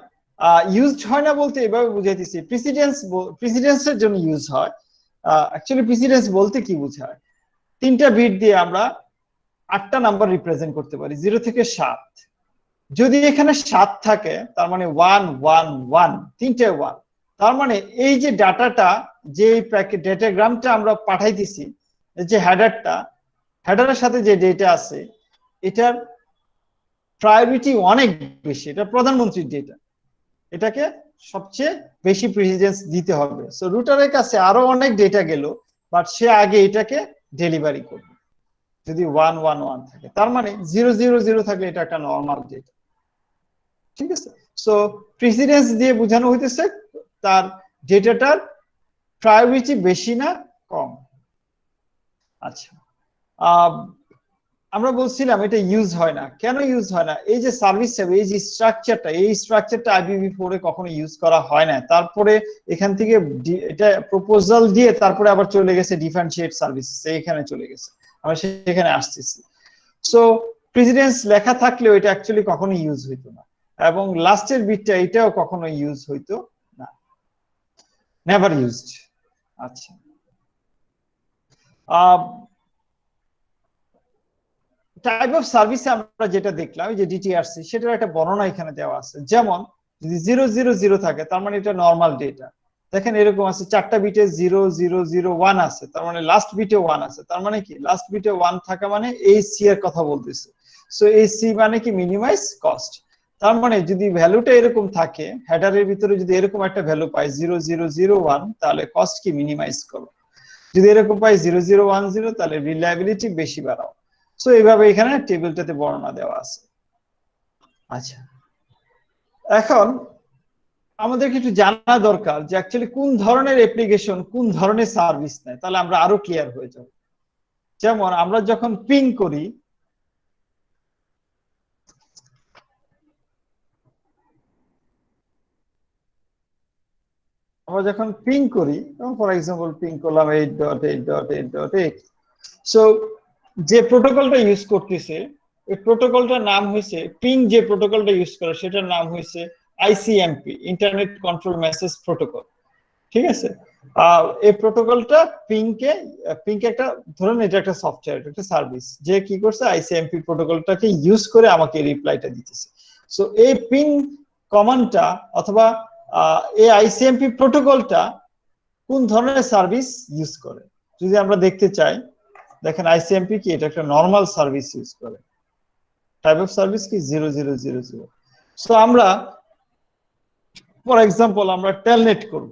ইউজড হয় না বলতে এভাবে বুঝাইতেছি, প্রিসিডেন্সের জন্য ইউজ হয়। অ্যাকচুয়ালি প্রিসিডেন্স বলতে কি বোঝায়, 3টা বিট দিয়ে আমরা 8টা নাম্বার রিপ্রেজেন্ট করতে পারি 0 থেকে 7। যদি এখানে 7 থাকে তার মানে 1 1 1, 3টে 1। তার মানে এই যে ডাটাটা, যে প্যাকেট ডেটাগ্রামটা আমরা পাঠাইতেছি, যে হেডারের সাথে যে ডেটা আছে, এটার প্রায়োরিটি অনেক বেশি, এটা প্রধানমন্ত্রীর ডেটা, এটাকে সবচেয়ে বেশি প্রেসিডেন্স দিতে হবে। সো রুটারের কাছে আরো অনেক ডেটা গেল, বাট সে আগে এটাকে ডেলিভারি করবে যদি 1 1 1 থাকে। তার মানে 0 0 0 থাকলে এটা একটা নর্মাল ডেটা, ঠিক আছে। সো প্রেসিডেন্স দিয়ে বোঝানো হইতেছে তার ডেটাটার প্রায়োরিটি বেশি না কম। আচ্ছা, আমরা বলছিলাম এটা ইউজ হয় না, কেন ইউজ হয় না, এই যে সার্ভিস এই যে স্ট্রাকচারটা IPv4 এ কখনো ইউজ করা হয় না। তারপরে এখান থেকে এটা প্রপোজাল দিয়ে তারপরে আবার চলে গেছে ডিফারেন্সিয়েট সার্ভিস, এখানে চলে গেছে, আমরা সেখানে আসতেছি। সো প্রেসিডেন্স লেখা থাকলেও এটা অ্যাকচুয়ালি কখনো ইউজ হইতো না, এবং লাস্টের বিটটা এটাও কখনো ইউজ হইতো না, নেভার ইউজড। আচ্ছা, টাইপ অফ সার্ভিসে আমরা যেটা দেখলাম যে ডিটিআরসি, সেটার একটা বর্ণনা এখানে দেওয়া আছে। যেমন যদি 0 0 0 থাকে তার মানে এটা নরমাল ডেটা, দেখেন এরকম আছে 4টা বিটে 0 0 0 1 আছে, তার মানে লাস্ট বিটে 1 আছে, তার মানে কি লাস্ট বিটে 1 থাকা মানে এই সি এর কথা বলতেছে। সো এই সি মানে কি মিনিমাইজ কস্ট। তার মানে যদি ভ্যালুটা এরকম থাকে, হেডারের ভিতরে যদি এরকম একটা ভ্যালু পাই 0 0 0 1, তাহলে কস্ট কি মিনিমাইজ করো। যদি এরকম পাই 0 0 1 0, তাহলে রিলায়েবিলিটি বেশি বাড়াও। সো এইভাবে এখানে টেবিলটাতে বর্ণনা দেওয়া আছে। আচ্ছা, এখন আমাদেরকে একটু জানা দরকার যে অ্যাকচুয়ালি কোন ধরনের অ্যাপ্লিকেশন কোন ধরনের সার্ভিস নেয়, তাহলে আমরা আরো ক্লিয়ার হয়ে যাব। যেমন আমরা যখন পিং করি, ফর এক্সাম্পল পিং করলাম 8.8.8.8, সো যে প্রোটোকলটা ইউজ করতেছে এই প্রোটোকলটার নাম হয়েছে, পিং যে প্রোটোকলটা ইউজ করে সেটার নাম হয়েছে ICMP, internet control message protocol, ঠিক আছে। এই প্রোটোকলটা পিংকে একটা ধরুন এটা একটা সফটওয়্যার, একটা সার্ভিস, যে কি করছে ICMP প্রোটোকলটাকে ইউজ করে আমাকে রিপ্লাইটা দিতেছে। সো এই পিং কমান্ডটা অথবা এই ICMP প্রোটোকলটা কোন ধরনের সার্ভিস ইউজ করে যদি আমরা দেখতে চাই, দেখেন ICMP কি এটা একটা নরমাল সার্ভিস ইউজ করে, টাইপ অফ সার্ভিস কি 0 0 0 0। সো আমরা ফর এক্সাম্পল আমরা টেলনেট করব,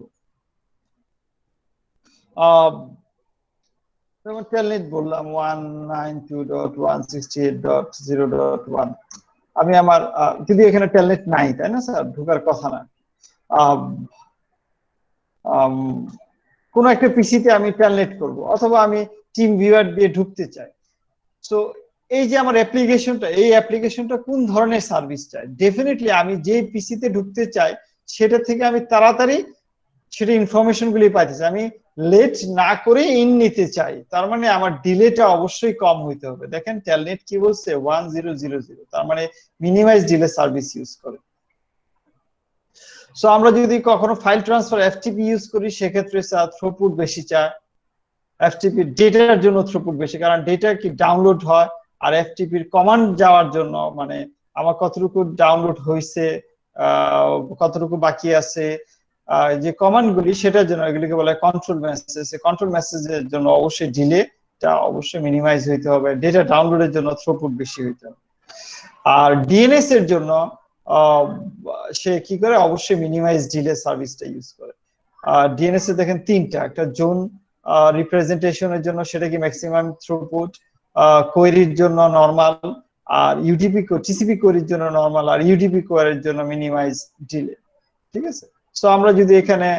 যেমন টেলনেট বললাম 192.168.0.1। আমি আমার যদি এখানে টেলনেট নাই, তাই না স্যার, ঢোকার কথা না, কোন একটা পিসিতে আমি টেলনেট করব, অথবা আমি টিম ভিউয়ার দিয়ে ঢুকতে চাই। সো এই যে আমার অ্যাপ্লিকেশনটা, এই অ্যাপ্লিকেশনটা কোন ধরনের সার্ভিস চাই, ডেফিনেটলি আমি যে পিসিতে ঢুকতে চাই সেটা থেকে আমি তাড়াতাড়ি সেটা ইনফরমেশন গুলি পাইতেছি। আমি লেট না করে ইন নিতে চাই, তার মানে আমার ডিলেটা অবশ্যই কম হইতে হবে। দেখেন টেলনেট কি বলছে 1000, তার মানে মিনিমাইজ ডিলে সার্ভিস ইউজ করে। সো আমরা যদি কখনো ফাইল ট্রান্সফার এফটিপি ইউজ করি সেক্ষেত্রে থ্রুপুট বেশি চায়। এফটিপি ডেটার জন্য থ্রুপুট বেশি, কারণ ডেটা কি ডাউনলোড হয়, আর এফটিপির কমান্ড যাওয়ার জন্য মানে আমার কতটুকু ডাউনলোড হয়েছে, কতটুকু বাকি আছে, যে কমান্ড গুলি সেটার জন্য, এগুলিকে বলে কন্ট্রোল মেসেজ। কন্ট্রোল মেসেজের জন্য অবশ্যই ডিলেটা অবশ্যই মিনিমাইজ হইতে হবে, ডেটা ডাউনলোডের জন্য থ্রুপুট বেশি হইতে হবে। আর ডিএনএস এর জন্য সে কি করে, অবশ্যই মিনিমাইজ ডিলে সার্ভিসটা ইউজ করে। ডিএনএস এ দেখেন তিনটা, একটা জোন রিপ্রেজেন্টেশনের জন্য সেটা কি ম্যাক্সিমাম থ্রুপুট, কোয়েরির জন্য নরমাল, আর ইউডিপি টিসিপি কোয়েরির জন্য নরমাল, আর ইউডিপি কোয়েরির জন্য মিনিমাইজ ডিলে। ঠিক আছে, সো আমরা যদি এখানে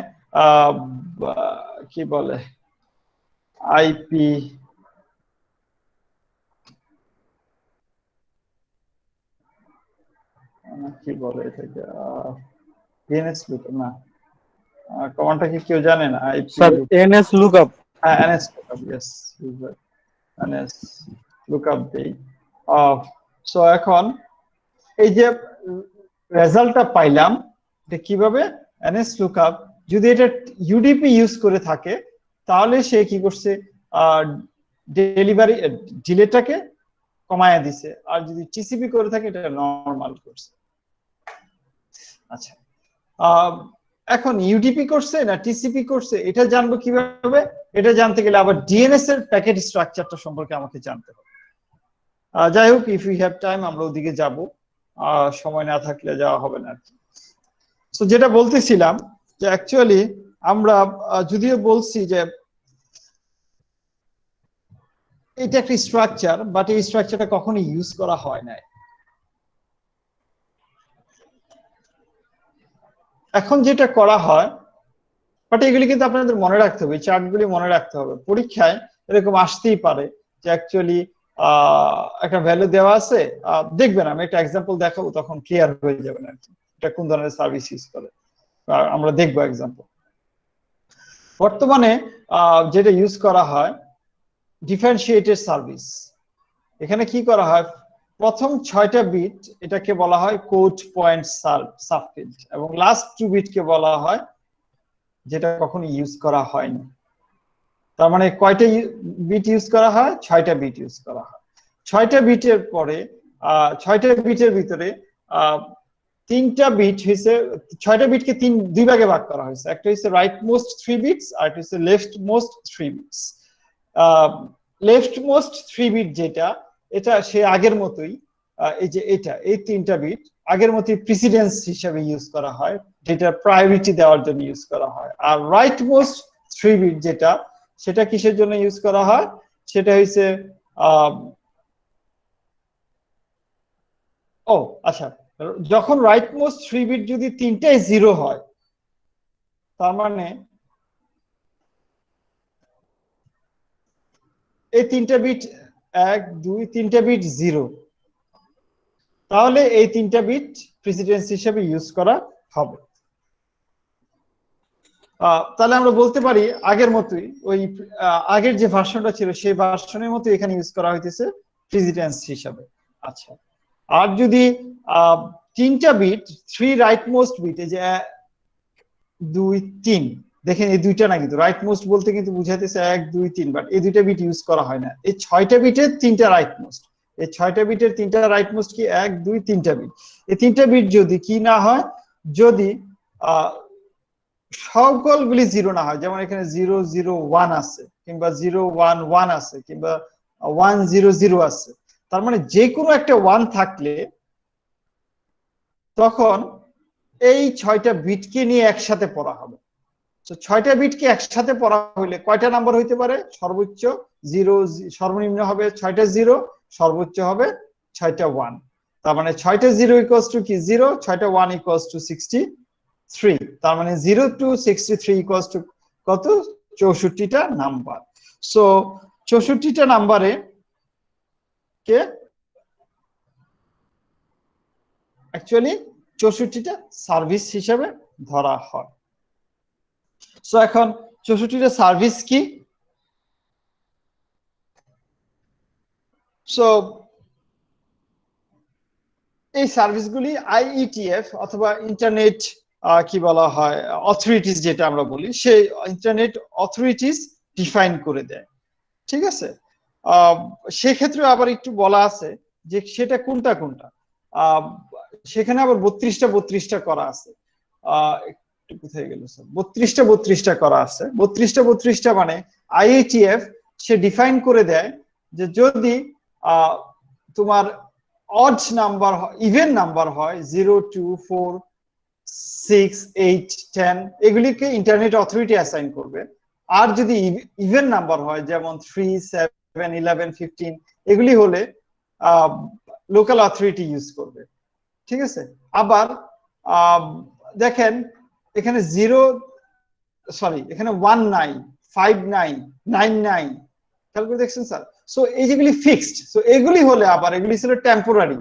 কি বলে আইপি কি বলে এটাকে ডিএনএস লুকআপ না, কমান্ডটা কি কেউ জানেন? IP sir NS lookup. হ্যাঁ NS lookup, yes NS lookup দেই। সো এখন এই যে রেজাল্টটা পাইলাম এটা কিভাবে, এনএস লুকআপ যদি এটা ইউডিপি ইউজ করে থাকে তাহলে সে কি করছে, ডেলিভারি ডিলেটাকে কমায়া দিছে, আর যদি টিসিপি করে থাকে এটা নরমাল করছে। আচ্ছা, এখন ইউডিপি করছে না টিসিপি করছে এটা জানবো কিভাবে? এটা জানতে গেলে আবার ডিএনএস এর প্যাকেট স্ট্রাকচারটা সম্পর্কে আমাকে জানতে হবে। যাই হোক, ইফ ইউ হ্যাভ টাইম আমরা ওদিকে যাব, সময় না থাকলে যাওয়া হবে না আর কি। সো যেটা বলতেছিলাম যে অ্যাকচুয়ালি আমরা যদিও বলছি যে এটা একটা স্ট্রাকচার, বাট এই স্ট্রাকচারটা কখনো ইউজ করা হয় না। এখন যেটা করা হয়, বাট এগুলি কিন্তু আপনাদের মনে রাখতে হবে, চার্টগুলি মনে রাখতে হবে, পরীক্ষায় এরকম আসতেই পারে যে অ্যাকচুয়ালি একটা ভ্যালু দেওয়া আছে, দেখবেন আমি একটা এক্সাম্পল দেখাবো তখন ক্লিয়ার হয়ে যাবে আর কি এটা কোন ধরনের সার্ভিস ইউজ করে, আমরা দেখবো এক্সাম্পল। বর্তমানে যেটা ইউজ করা হয় ডিফারেন্সিয়েটেড সার্ভিস। এখানে কি করা হয়, প্রথম 6টা বিট এটাকে বলা হয় কোড পয়েন্ট সাবফিল্ড, এবং লাস্ট 2 বিটকে বলা হয় যেটা কখনো ইউজ করা হয়নি। তার মানে কয়টা বিট ইউজ করা হয়? 6টা বিট ইউজ করা হয়। 6টা বিটের পরে 6টা বিটের ভিতরে 3টা বিট হয়েছে, 6টা বিটকে দুই ভাগে ভাগ করা হয়েছে, একটা হচ্ছে রাইট মোস্ট 3 বিটস আর একটা হচ্ছে left most 3 bits. Left most 3 bit যেটা, এটা সে আগের মতোই, এই যে এটা এই 3টা বিট আগের মতোই প্রিসিডেন্স হিসেবে ইউজ করা হয়, যেটা প্রায়োরিটি দেওয়ার জন্য ইউজ করা হয়। আর রাইট মোস্ট 3 বিট যেটা, সেটা কিসের জন্য ইউজ করা হয়? সেটা হচ্ছে আচ্ছা, যখন রাইট মোস্ট 3 বিট যদি 3টাই 0 হয়, তার মানে এই 3টা বিট 1 2 3টা বিট 0, তাহলে এই 3টা বিট প্রেসিডেন্স হিসেবে ইউজ করা হবে। তাহলে আমরা বলতে পারি আগের মতোই, ওই আগের যে ভার্সনটা ছিল সেই ভার্সনের মতো এখানে ইউজ করা হইতেছে প্রেসিডেন্স হিসাবে। আচ্ছা, আর যদি 3টা বিট 3 রাইট মোস্ট বিট, এই যে 2 3, দেখেন এই দুইটা না, কিন্তু রাইট মোস্ট বলতে কিন্তু বুঝাইতেছে 1 2 3, বাট এই দুইটা বিট ইউজ করা হয় না। এই 6টা বিটের 3টা রাইট মোস্ট, এই 6টা বিটের 3টা রাইট মোস্ট কি 1 2 3টা বিট। এই 3টা বিট যদি কি না হয়, যদি সকলগুলি 0 না হয়, যেমন এখানে 0 0 1 আছে, কিংবা 0 1 1 আছে, কিংবা 1 0 0 আছে, তার মানে যে কোনো একটা 1 থাকলে তখন এই 6টা বিটকে নিয়ে একসাথে পড়া হবে। তো 6টা বিটকে একসাথে পড়া হইলে কয়টা নাম্বার হইতে পারে? সর্বোচ্চ 0, সর্বনিম্ন হবে 6টা 0, সর্বোচ্চ হবে 6টা 1। তার মানে 6টা 0 ইকুয়ালস টু কি 0, 6টা 1 ইকুয়ালস টু 63। তার মানে 0 to 63 ইকুয়ালস টু কত? 64টা নাম্বার। সো 64টা নাম্বারে কে অ্যাকচুয়ালি 64টা সার্ভিস হিসেবে ধরা হয়। সো এখন 64টা সার্ভিস কি? সো এই সার্ভিসগুলি আইইটিএফ অথবা ইন্টারনেট কি বলা হয় অথরিটিস যেটা আমরা বলি, সেই ইন্টারনেট অথরিটিস ডিফাইন করে দেয়। ঠিক আছে, সেক্ষেত্রে আবার একটু বলা আছে যে সেটা কোনটা কোনটা। সেখানে আবার 32টা করা আছে। একটু কোথায় গেল স্যার, 32টা করা আছে। 32টা মানে আইইটিএফ সে ডিফাইন করে দেয় যে যদি তোমার অড নাম্বার ইভেন নাম্বার হয় 0, 2, 4, 6, 8, 10 এগুলিকে ইন্টারনেট অথরিটি অ্যাসাইন করবে। আর যদি ইভেন নাম্বার হয় যেমন 3, 7, 11, 15 এগুলি হলে লোকাল অথরিটি ইউজ করবে। ঠিক আছে, আবার দেখেন এখানে 0 সরি এখানে 1 নাই, 5 নাই, 9 নাই, খেয়াল করে দেখছেন স্যার? সো এই যেগুলি ফিক্সড, সো এগুলি হলে আবার এগুলি ছিল টেম্পোরারি,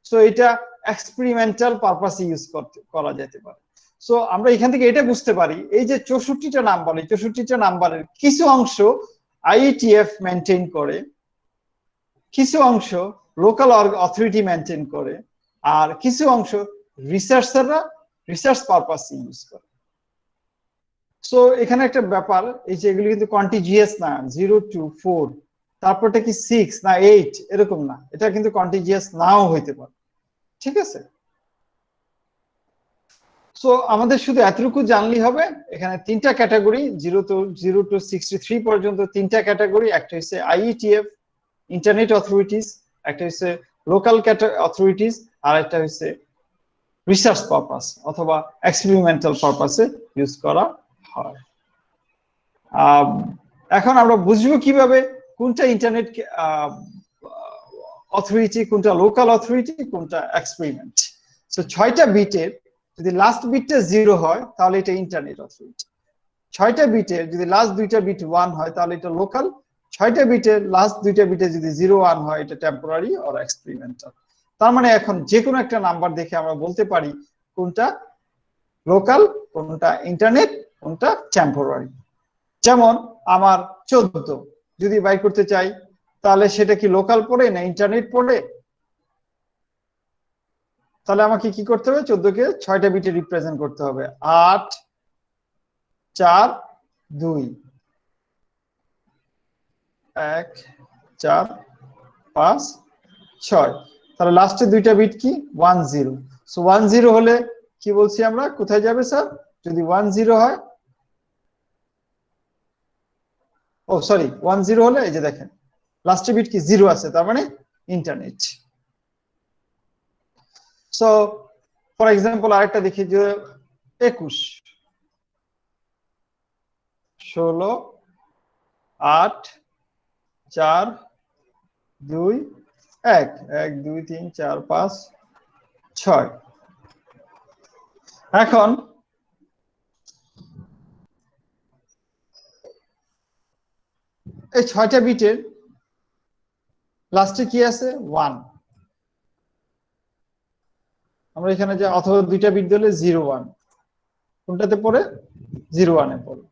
সো এটা এক্সপেরিমেন্টাল পারপাসে ইউজ করা যেতে পারে। সো আমরা এখান থেকে এটা বুঝতে পারি এই যে 64টা নাম্বার, এই 64টা নাম্বারের কিছু অংশ আইইটিএফ মেনটেন করে, কিছু অংশ লোকাল অথরিটি মেনটেন করে, আর কিছু অংশ রিসার্চাররা রিসার্চ পারপাসে ইউজ করে। সো এখানে একটা ব্যাপার, এই যে এগুলো কিন্তু কন্টিজিয়াস না, 0, 2, 4 তারপরটা কি 6 না 8 এরকম না, এটা কিন্তু কন্টিজিয়াস নাও হইতে পারে। ঠিক আছে, সো আমাদের শুধু এতটুকু জানলেই হবে। এখানে 3টা ক্যাটাগরি, 0 to 63 পর্যন্ত 3টা ক্যাটাগরি। একটা হচ্ছে আইইটিএফ ইন্টারনেট অথরিটিস, একটা হচ্ছে লোকাল অথরিটিস, আর একটা হচ্ছে রিসার্চ পারপাস অথবা এক্সপেরিমেন্টাল পারপাসে ইউজ করা হয়। এখন আমরা বুঝবো কিভাবে কোনটা ইন্টারনেট অথরিটি, কোনটা লোকাল অথরিটি, কোনটা এক্সপেরিমেন্ট। সো 6টা বিটের যদি লাস্ট বিটটা 0 হয় তাহলে এটা ইন্টারনেট অথরিটি। 6টা বিটের যদি লাস্ট দুইটা বিট 1 হয় তাহলে এটা লোকাল। 6টা বিটের লাস্ট দুইটা বিটে যদি 0, 1 হয় এটা টেম্পোরারি অর এক্সপেরিমেন্টাল। তার মানে এখন যে কোনো একটা নাম্বার দেখে আমরা বলতে পারি কোনটা লোকাল, কোনটা ইন্টারনেট, কোনটা টেম্পোরারি। যেমন আমার 14 যদি বাই করতে চাই তাহলে সেটা কি লোকাল পড়ে না ইন্টারনেট পড়ে? তাহলে আমাকে কি করতে হবে, 14কে 6টা বিটে রিপ্রেজেন্ট করতে হবে। 8, 4, 2, 1, 4, 5, 6। তাহলে লাস্টে দুইটা বিট কি 1, 0। সো 1, 0 হলে কি বলছি আমরা, কোথায় যাবে স্যার? যদি 1, 0 হয়, ও সরি 1, 0 হলে এই যে দেখেন লাস্টে বিট কি 0 আছে, তার মানে ইন্টারনেট। সো ফর এক্সাম্পল আরেকটা দেখি যে 21, 16, 8, 4, 2, 1, 1, 2, 3, 4, 5, 6। এখন এই 6টা বিটের লাস্টে কি আছে 1। আমরা এখানে যে অথবা দুইটা বিট দিলে 0, 1 কোনটাতে পড়ে? 0, 1 এ পড়ে।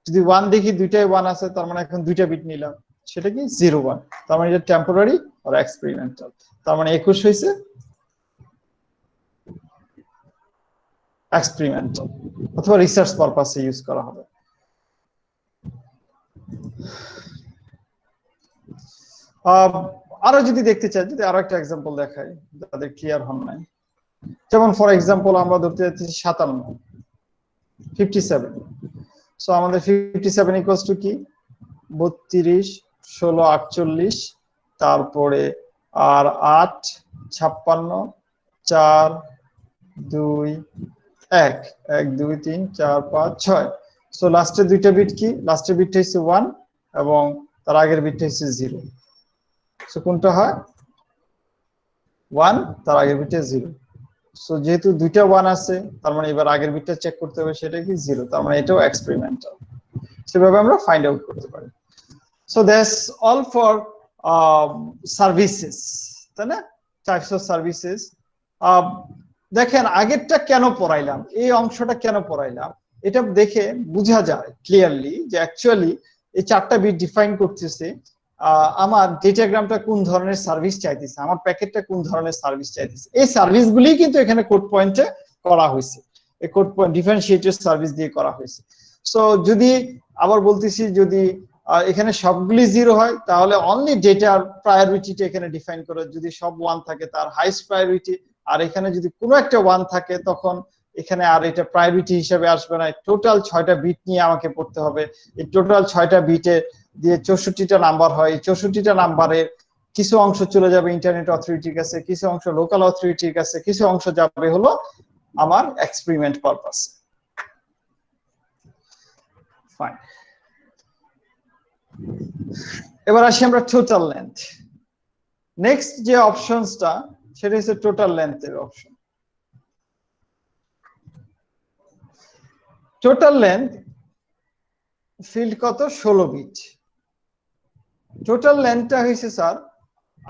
যদি 1 দেখি দুইটাই 1 আছে, তার মানে এখন দুইটা বিট নিলাম, সেটা কি 0, 1, তার মানে এটা টেম্পোরারি আর এক্সপেরিমেন্টাল। তার মানে 21 হয়েছে এক্সপেরিমেন্টাল অথবা রিসার্চ পারপাসে ইউজ করা হবে। আরো যদি দেখতে চাই, যদি আরো একটা এক্সাম্পল দেখাই যাদের ক্লিয়ার হন নাই, যেমন ফর এক্সাম্পল আমরা ধরতে যাচ্ছি 57, 57। সো আমাদের 57 ইকুয়ালস টু কি 32, 16, 48, তারপরে আর 8, 56, 4, 2, 1, 1, 2, 3, 4, 5, 6। সো লাস্টের দুইটা বিট কি, লাস্টের বিটটা হচ্ছে 1 এবং তার আগের বিটটা হচ্ছে 0। সো কোনটা হয় 1, তার আগের বিটটা 0। সো যেহেতু দুইটা 1 আছে, তার মানে এবার আগের বিটটা চেক করতে হবে, সেটা কি 0, তার মানে এটাও এক্সপেরিমেন্টাল। সেভাবে আমরা ফাইন্ড আউট করতে পারি। So that's all for services, তাই না? Types of services. দেখেন আগেরটা কেন পড়াইলাম, এই অংশটা কেন পড়াইলাম, এটা দেখে বোঝা যায় ক্লিয়ারলি যে অ্যাকচুয়ালি এই 4টা বিট ডিফাইন করতেছে আমার ডেটাগ্রামটা কোন ধরনের সার্ভিস চাইতেছে, আমার প্যাকেটটা কোন ধরনের সার্ভিস চাইতেছে। এই সার্ভিসগুলি কিন্তু এখানে কোড পয়েন্টে করা হয়েছে, এই কোড পয়েন্ট ডিফারেন্সিয়েটেড সার্ভিস দিয়ে করা হয়েছে। সো যদি আবার বলতেছি, যদি এখানে সবগুলি 0 হয় তাহলে অনলি ডেটার প্রায়োরিটিটা এখানে ডিফাইন করে, যদি সব 1 থাকে তার হাইস্ট প্রায়োরিটি, আর এখানে যদি কোনো একটা 1 থাকে তখন এখানে আর এটা প্রায়োরিটি হিসেবে আসবে না। টোটাল 6টা বিট নিয়ে আমাকে পড়তে হবে। এই টোটাল 6টা বিটে দিয়ে 64টা নাম্বার হয়। এই 64টা নাম্বারের কিছু অংশ চলে যাবে ইন্টারনেট অথরিটির কাছে, কিছু অংশ লোকাল অথরিটির কাছে, কিছু অংশ যাবে হলো আমার এক্সপেরিমেন্ট পারপাস। ফাইন, এবার আসি আমরা টোটাল লেন্থ। নেক্সট যে অপশনসটা সেটা হচ্ছে টোটাল লেন্থের অপশন। টোটাল লেন্থ ফিল্ড কত? 16 বিট। টোটাল লেন্থটা হয়েছে স্যার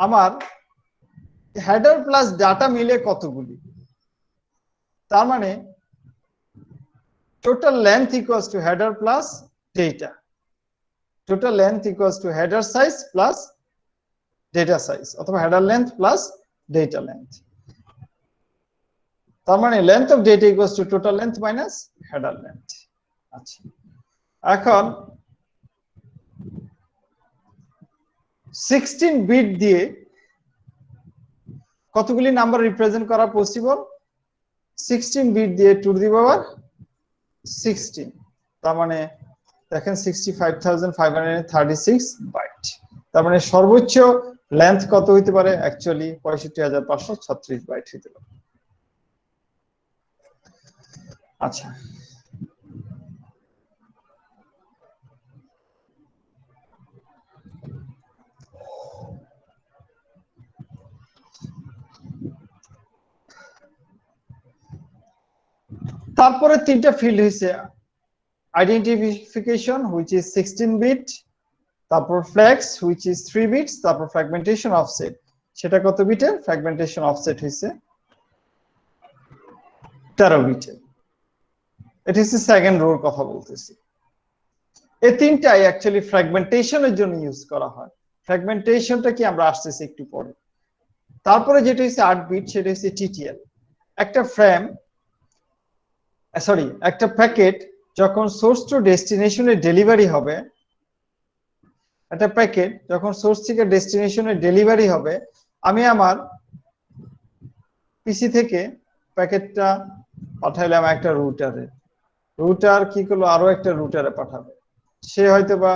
আমার হেডার প্লাস ডাটা মিলে কতগুলি, তার মানে total length equals to header plus data. Total length equals to header size plus data size, অথবা header length plus data length. তার মানে length of data equals to total length minus header length. আচ্ছা, এখন 16 bit দিয়ে কতগুলি number represent করা possible? 16 bit দিয়ে 2 to the পাওয়ার 16, তার মানে দেখেন 65,536 বাইট। তার মানে সর্বোচ্চ লেন্থ কত হইতে পারে? অ্যাকচুয়ালি 65,536 বাইট হইতে পারে। আচ্ছা, তারপরে 3টা ফিল্ড হইছে আইডেন্টিফিকেশন হুইচ ইজ 16 বিট, তারপর ফ্লেক্স হুইচ ইজ 3 বিটস, তারপর ফ্র্যাগমেন্টেশন অফসেট, সেটা কত বিটের? ফ্র্যাগমেন্টেশন অফসেট হইছে 13 বিটের। এটা হচ্ছে সেকেন্ড রোর কথা বলতেছি। এই তিনটাই অ্যাকচুয়ালি ফ্র্যাগমেন্টেশনের জন্য ইউজ করা হয়। ফ্র্যাগমেন্টেশনটা কি আমরা আসতেছি একটু পরে। তারপরে যেটা হচ্ছে 8 বিট, সেটা হচ্ছে টিটিএল। একটা একটা প্যাকেট যখন সোর্স টু ডেস্টিনেশনে ডেলিভারি হবে, একটা প্যাকেট যখন সোর্স থেকে ডেস্টিনেশনে ডেলিভারি হবে, আমি আমার পিসি থেকে প্যাকেটটা পাঠাইলাম একটা রুটারে, রুটার কি করলো? আরো একটা রুটারে পাঠাবে, সে হয়তো বা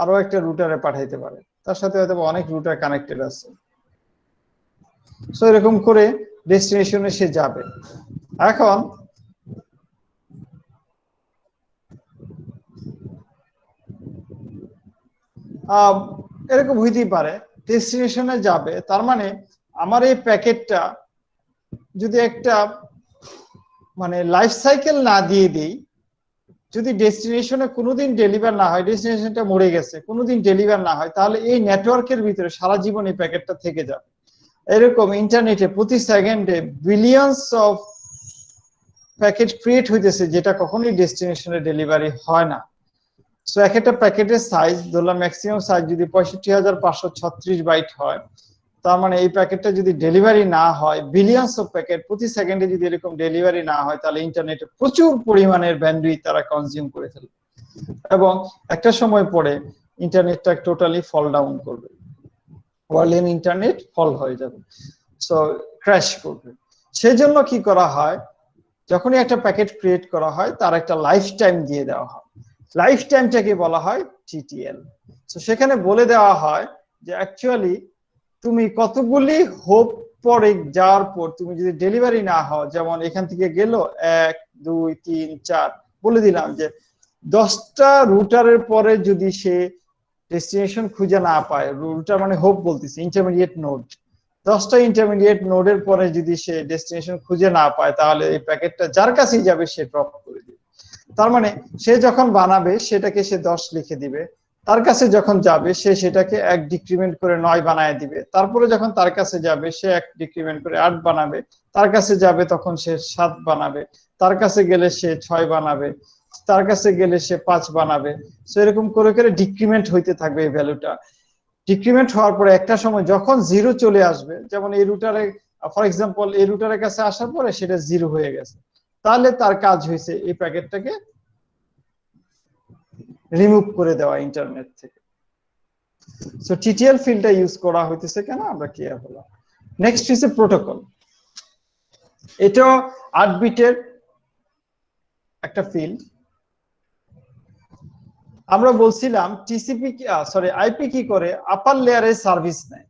আরো একটা রুটারে পাঠাইতে পারে, তার সাথে হয়তো বা অনেক রুটার কানেক্টেড আছে। সো এরকম করে ডেস্টিনেশনে সে যাবে। এখন এরকম হইতেই পারে ডেস্টিনেশনে যাবে, তার মানে আমার এই প্যাকেটটা যদি একটা মানে লাইফ সাইকেল না দিয়ে দিই, যদি ডেস্টিনেশনে কোনোদিন ডেলিভার না হয়, ডেস্টিনেশনটা মরে গেছে, কোনোদিন ডেলিভার না হয়, তাহলে এই নেটওয়ার্কের ভিতরে সারা জীবন এই প্যাকেটটা থেকে যাবে। এরকম ইন্টারনেটে প্রতি সেকেন্ডে বিলিয়ন্স অফ প্যাকেট ক্রিয়েট হইতেছে, যেটা কখনোই ডেস্টিনেশনে ডেলিভারি হয় না। সো এক একটা প্যাকেটের সাইজ ধরলাম ম্যাক্সিমাম সাইজ যদি 65,536 বাইট হয়, তার মানে এই প্যাকেটটা যদি ডেলিভারি না হয়, বিলিয়ন্স অফ প্যাকেট প্রতি সেকেন্ডে যদি এরকম ডেলিভারি না হয়, তাহলে ইন্টারনেটে প্রচুর পরিমাণের ব্যান্ডউইথ তারা কনজিউম করে ফেলবে, এবং একটা সময় পরে ইন্টারনেটটা টোটালি ফল ডাউন করবে, ওয়ার্ল্ড ইন্টারনেট ফল হয়ে যাবে, সো ক্র্যাশ করবে। সেজন্য কি করা হয়, যখনই একটা প্যাকেট ক্রিয়েট করা হয় তার একটা লাইফ টাইম দিয়ে দেওয়া হয়। লাইফ টাইমটাকে বলা হয় টিটিএল। তো সেখানে বলে দেওয়া হয় যে অ্যাকচুয়ালি তুমি কতগুলি হোপ পরে যাওয়ার পর তুমি যদি ডেলিভারি না হও, যেমন এখান থেকে গেল 1 2 3 4, বলে দিলাম যে 10টা রুটারের পরে যদি সে ডেস্টিনেশন খুঁজে না পায়, রুটার মানে হোপ বলতেছি, ইন্টারমিডিয়েট নোড, 10টা ইন্টারমিডিয়েট নোডের পরে যদি সে ডেস্টিনেশন খুঁজে না পায়, তাহলে এই প্যাকেটটা যার কাছেই যাবে সে ড্রপ করে দিবে। তার মানে সে যখন বানাবে সেটাকে সে 10 লিখে দিবে, তার কাছে যখন যাবে সে সেটাকে 1 ডিক্রিমেন্ট করে 9 বানায় দিবে, তারপরে যখন তার কাছে যাবে সে 1 ডিক্রিমেন্ট করে 8 বানাবে, তার কাছে যাবে তখন সে 7 বানাবে, তার কাছে গেলে সে 6 বানাবে, তার কাছে গেলে সে 5 বানাবে। সো এরকম করে করে ডিক্রিমেন্ট হইতে থাকবে এই ভ্যালুটা। ডিক্রিমেন্ট হওয়ার পরে একটা সময় যখন 0 চলে আসবে, যেমন এই রুটারে ফর এক্সাম্পল এই রুটারের কাছে আসার পরে সেটা 0 হয়ে গেছে, তাহলে তার কাজ হয়েছে এই প্যাকেটটাকে রিমুভ করে দেওয়া ইন্টারনেট থেকে। সো টিটিএল ফিল্ডটা ইউজ করা হইতেছে কেন আমরা ক্লিয়ার হলাম। নেক্সট হচ্ছে প্রোটোকল। এটা 8 বিটের একটা ফিল্ড। আমরা বলছিলাম টিসিপি আইপি কি করে, আপার লেয়ারে সার্ভিস নেয়।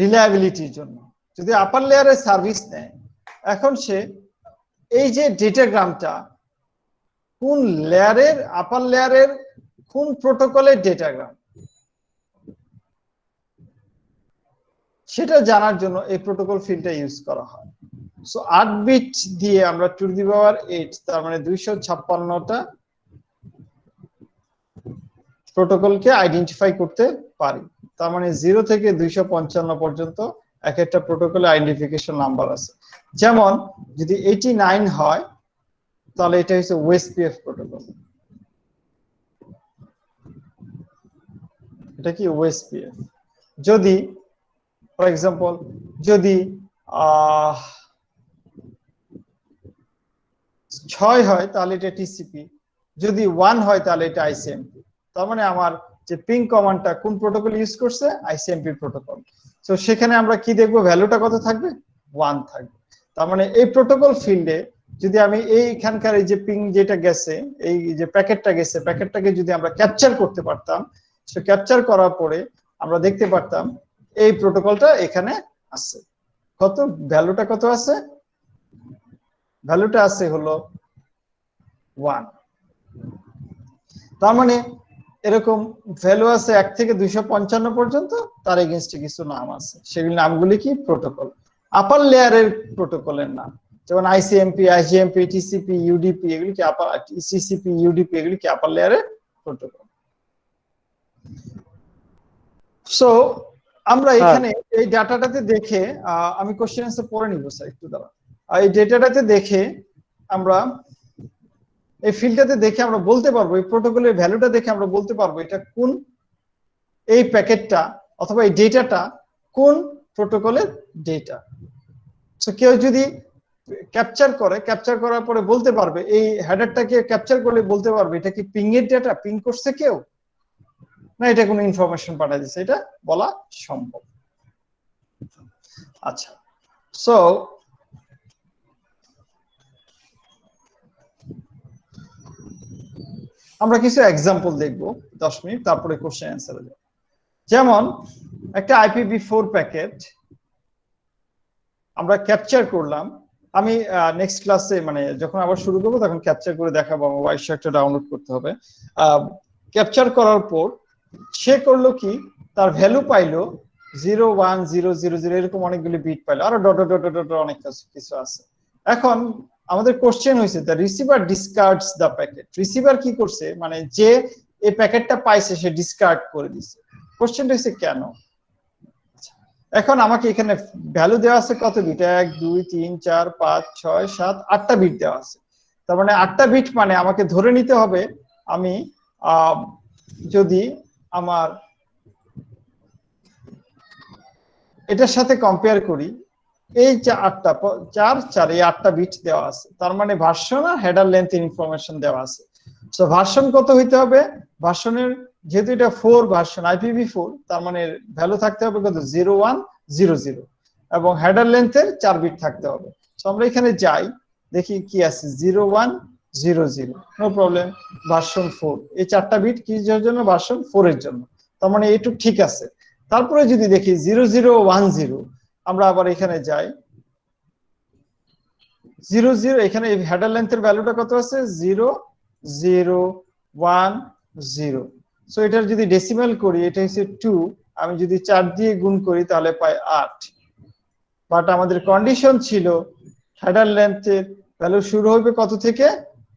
রিলায়েবিলিটির জন্য যদি আপার লেয়ারে সার্ভিস নেয়, এখন সে এই যে ডেটাগ্রামটা কোন লেয়ারের, আপার লেয়ারের কোন প্রোটোকলের ডেটাগ্রাম, সেটা জানার জন্য এই প্রোটোকল ফিল্ডটা ইউজ করা হয়। সো 8 বিট দিয়ে আমরা 2^8 তার মানে 256টা প্রোটোকলকে আইডেন্টিফাই করতে পারি। তার মানে 0 থেকে 255 পর্যন্ত এক একটা প্রোটোকলে আইডেন্টিফিকেশন নাম্বার আছে। যেমন যদি 89 হয় তাহলে এটা হচ্ছে ওএসপিএফ প্রোটোকল। এটা কি ওএসপিএফ। যদি ফর এক্সাম্পল যদি 6 হয় তাহলে এটা টিসিপি, যদি 1 হয় তাহলে এটা আইসিএমপি। তার মানে আমার যে পিং কমান্ডটা কোন প্রোটোকল ইউজ করছে, আইসিএমপি প্রোটোকল। তো সেখানে আমরা কি দেখবো, ভ্যালুটা কত থাকবে, 1 থাকবে। তার মানে এই প্রোটোকল ফিল্ডে যদি আমি এইখানকার এই যে পিং যেটা গেছে, এই যে প্যাকেটটা গেছে, প্যাকেটটাকে যদি আমরা ক্যাপচার করতে পারতাম, সো ক্যাপচার করার পরে আমরা দেখতে পারতাম এই প্রোটোকলটা এখানে আছে। কত ভ্যালুটা কত আছে, ভ্যালুটা আছে হলো 1। তার মানে এরকম ভ্যালু আছে 1 থেকে 255 পর্যন্ত, তার এগেইনস্টে কিছু নাম আছে, সেগুলি নামগুলি কি প্রোটোকল, আপার লেয়ারের প্রোটোকলের নাম। যেমন আইসিএমপি, আইজিএমপি, টিসিপি, ইউডিপি, এগুলি কি আপার, সিসিপি, ইউডিপি, এগুলি কি আপার লেয়ারের প্রোটোকল। সো আমরা এখানে এই ডাটাটাতে দেখে আমি কোশ্চেন আনসার পরে নিব স্যার, একটু দাঁড়া। এই ডেটাটাতে দেখে আমরা এই ফিল্ডটাতে দেখে আমরা বলতে পারবো, এই প্রোটোকলের ভ্যালুটা দেখে আমরা বলতে পারবো এটা কোন, এই প্যাকেটটা অথবা এই ডেটাটা কোন প্রোটোকলের ডেটা। সো কেউ যদি ক্যাপচার করে, ক্যাপচার করার পরে বলতে পারবে, এই হেডারটাকে ক্যাপচার করলে বলতে পারবে এটা কি পিং এর ডেটা, পিং করছে কেউ, না এটা কোনো ইনফরমেশন পাঠিয়ে দিচ্ছে, এটা বলা সম্ভব। আচ্ছা, সো আমরা কিছু এক্সাম্পল দেখব 10 মিনিট, তারপরে কোশ্চেন অ্যান্সারে যাব। যেমন একটা IPv4 প্যাকেট আমরা ক্যাপচার করলাম। আমি নেক্সট ক্লাসে মানে যখন আবার শুরু করবো তখন ক্যাপচার করে দেখাবো, আমার একটা ডাউনলোড করতে হবে। ক্যাপচার করার পর সে করলো কি, তার ভ্যালু পাইলো 01000, এরকম অনেকগুলি বিট পাইলো, আরো ডট ডট ডট অনেক কিছু আছে। এখন আমাদের কোশ্চেন হয়েছে the receiver discards the packet. Receiver কি করছে, মানে যে এই প্যাকেটটা পাইছে সে ডিসকার্ড করে দিছে। কোশ্চেনটা হচ্ছে কেন। এখন আমাকে এখানে ভ্যালু দেওয়া আছে কত বিট, 1 2 3 4 5 6 7 8টা বিট দেওয়া আছে। তার মানে 8টা বিট মানে আমাকে ধরে নিতে হবে আমি যদি আমার এটার সাথে কম্পেয়ার করি, এই 8টা 4 4 এই 8টা বিট দেওয়া আছে, তার মানে ভার্সন আর হেডার লেন্থ ইনফরমেশন দেওয়া আছে। সো ভার্সন কত হইতে হবে, ভার্সনের যেহেতু এটা 4 ভার্সন IPv4, তার মানে ভ্যালু থাকতে হবে কত 0100, এবং হেডার লেন্থের 4 বিট থাকতে হবে। সো আমরা এখানে যাই দেখি কি আছে, 0100, নো প্রবলেম, ভার্সন 4, এই 4টা বিট কিসের জন্য, ভার্সন 4 এর জন্য, তার মানে এইটুক ঠিক আছে। তারপরে যদি দেখি 0010, আমরা আবার এখানে যাই 00, এখানে হেডার লেন্থের ভ্যালুটা কত আছে 0010। সো এটার যদি ডেসিমাল করি এটা হচ্ছে 2, আমি যদি 4 দিয়ে গুণ করি তাহলে পাই 8। বাট আমাদের কন্ডিশন ছিল হেডার লেন্থের ভ্যালু শুরু হবে কত থেকে,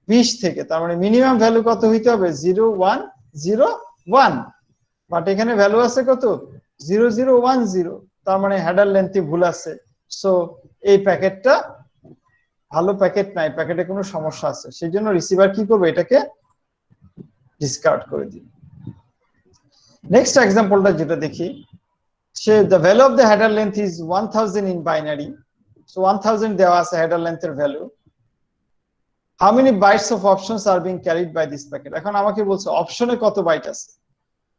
20 থেকে, তার মানে মিনিমাম ভ্যালু কত হইতে হবে 0101, বাট এখানে ভ্যালু আছে কত 0010, তার মানে হেডার লেন্থে ভুল আছে। সো এই প্যাকেটটা ভালো প্যাকেট নাই, প্যাকেটে কোনো সমস্যা আছে, সেই জন্য রিসিভার কি করবে, এটাকে ডিসকার্ড করে দিবে। নেক্সট এক্সাম্পলটা যেটা দেখি, সে the value of the header length is 1000 in binary, so 1000 দেওয়া আছে header length এর value. how many bytes of options are being carried by this packet, এখন আমাকে বলছে অপশনে কত বাইট আছে।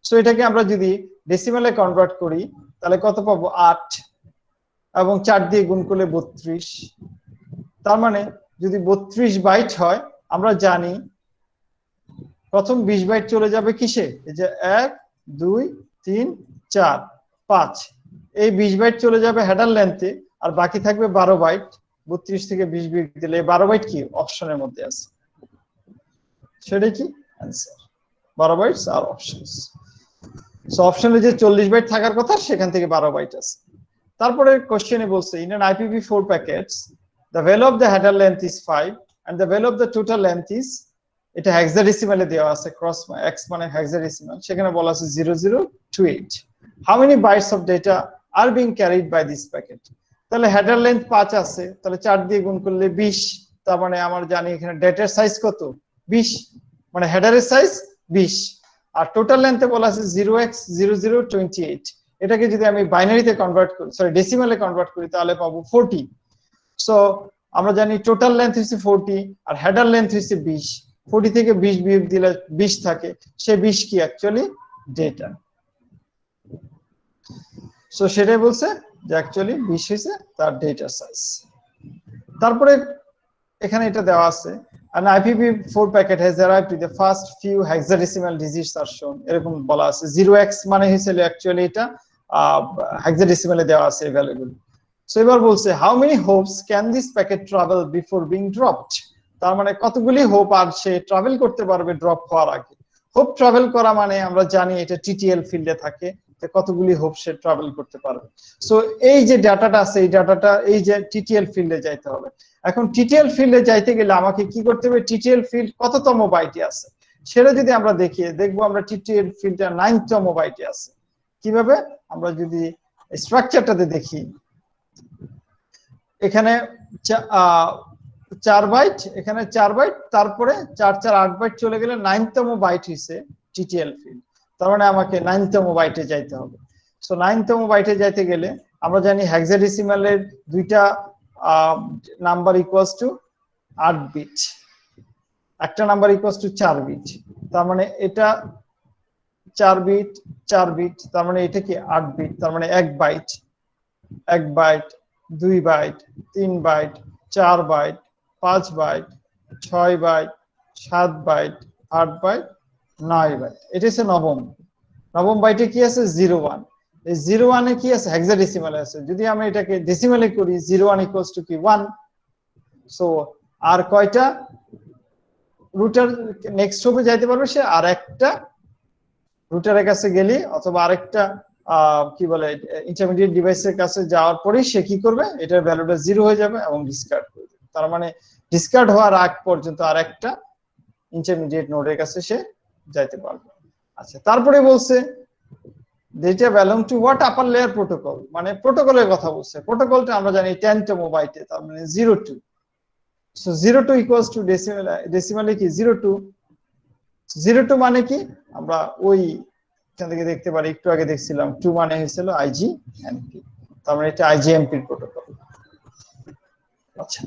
সো এটাকে আমরা যদি ডেসিমালে কনভার্ট করি তাহলে কত পাবো, 8 এবং 4 দিয়ে গুণ করলে 32। তার মানে যদি 32 বাইট হয়, আমরা জানি প্রথম 20 বাইট চলে যাবে কিসে, এই যে 1 2 3 4 5, এই 20 বাইট চলে যাবে হেডার লেন্থে, আর বাকি থাকবে 12 বাইট। 32 থেকে 20 বিয়োগ দিলে 12 বাইট কি অপশনের মধ্যে আছে, সেটাই কি অ্যান্সার, 12 বাইটস আর অপশনস। সো অপশনে যে 40 বাইট থাকার কথা, সেখান থেকে 12 বাইট আছে। তারপরে কোশ্চেনে বলছে in an IPv4 packets the value of the header length is 5 and the value of the total length is, এটা হেক্সাডেসিমালে দেওয়া আছে, ক্রস x মানে হেক্সাডেসিমাল, সেখানে বলা আছে 0028। how many bytes of data are being carried by this packet, তাহলে header length 5 আছে, তাহলে 4 দিয়ে গুণ করলে 20, তার মানে আমরা জানি এখানে ডেটার সাইজ কত, 20, মানে হেডারের সাইজ 20, আর টোটাল লেন্থে বলা আছে 0x0028। এটাকে যদি আমি বাইনারিতে কনভার্ট করি, সরি ডেসিমালে কনভার্ট করি, তাহলে পাবো 40। সো আমরা জানি টোটাল লেন্থ হচ্ছে 40 আর হেডার লেন্থ হচ্ছে 20, 40 থেকে 20 বিয়োগ দিলে 20 থাকে, সে 20 কি অ্যাকচুয়ালি ডেটা। সো সেটাই বলছে যে অ্যাকচুয়ালি 20 হচ্ছে তার ডেটা সাইজ। তারপরে এখানে এটা দেওয়া আছে an IPv4 packet has arrived with the first few hexadecimal digits are shown, এরকম বলা আছে। 0x মানে হইছিল অ্যাকচুয়ালি এটা হেক্সাডেসিমালে দেওয়া আছে এই ভ্যালুগুলো। সো এবার বলছে how many Hopes can this packet travel before being dropped, তার মানে কতগুলি হোপ আর সে ট্রাভেল করতে পারবে ড্রপ হওয়ার আগে। হোপ ট্রাভেল করা মানে আমরা জানি এটা টিটিএল ফিল্ডে থাকে, কতগুলি হোপ সে ট্রাভেল করতে পারবে। সো এই যে ডাটাটা আছে, এই ডাটাটা এই যে টিটিএল ফিল্ডে যাইতে হবে। এখন টিটিএল ফিল্ডে যাইতে গেলে আমাকে কি করতে হবে, টিটিএল ফিল্ড কততম বাইটে আছে সেটা যদি আমরা দেখবো আমরা টিটিএল ফিল্ডটা 9তম বাইটে আছে। কিভাবে, আমরা যদি স্ট্রাকচারটাতে দেখি, এখানে 4 বাইট, এখানে 4 বাইট, তারপরে 4 4 8 বাইট চলে গেলে 9তম বাইট হইছে টিটিএল ফিল্ড, তার মানে আমাকে 9তম বাইটে যাইতে হবে। সো 9তম বাইটে যাইতে গেলে আমরা জানি হেক্সাডেসিমালের দুইটা নাম্বার ইকুয়ালস টু 8 বিট, একটা নাম্বার ইকুয়ালস টু 4 বিট, তার মানে এটা 4 বিট 4 বিট, তার মানে এটা কি 8 বিট, তার মানে 1 byte 1 byte 2 byte 3 byte 4 byte 5 byte 6 byte 7 byte 8 byte 9 byte, এটা হচ্ছে নবম বাইটে কি আছে 01। এই 01 এ কি আছে, হেক্সাডেসিমালে আছে। যদি আমরা এটাকে ডেসিমালে করি 01 ইকুয়ালস টু কি 1। সো আর কয়টা রুটার নেক্সট হোপে যাইতে পারবে সে, আর একটা রুটারের কাছে গেলি অথবা আরেকটা কি বলে ইন্টারমিডিয়েট ডিভাইসের কাছে যাওয়ার পরে সে কি করবে, এটার ভ্যালুটা 0 হয়ে যাবে এবং ডিসকার্ড করে দেবে। তার মানে ডিসকার্ড হওয়ার আগ পর্যন্ত আর একটা ইন্টারমিডিয়েট নোডের কাছে সে যাইতে পারবে। আচ্ছা, তারপরে বলছে data belong to what upper layer protocol, মানে প্রোটোকলের কথা বলছে। প্রোটোকলটা আমরা জানি 10তম বাইটে, তার মানে 02। সো 02 ইকুয়ালস টু ডেসিমালে কি 02 মানে কি, আমরা ওই এখান থেকে দেখতে পারি, একটু আগে দেখছিলাম 2 মানে হয়েছিল IGMP, তার মানে এটা IGMP প্রোটোকল। আচ্ছা,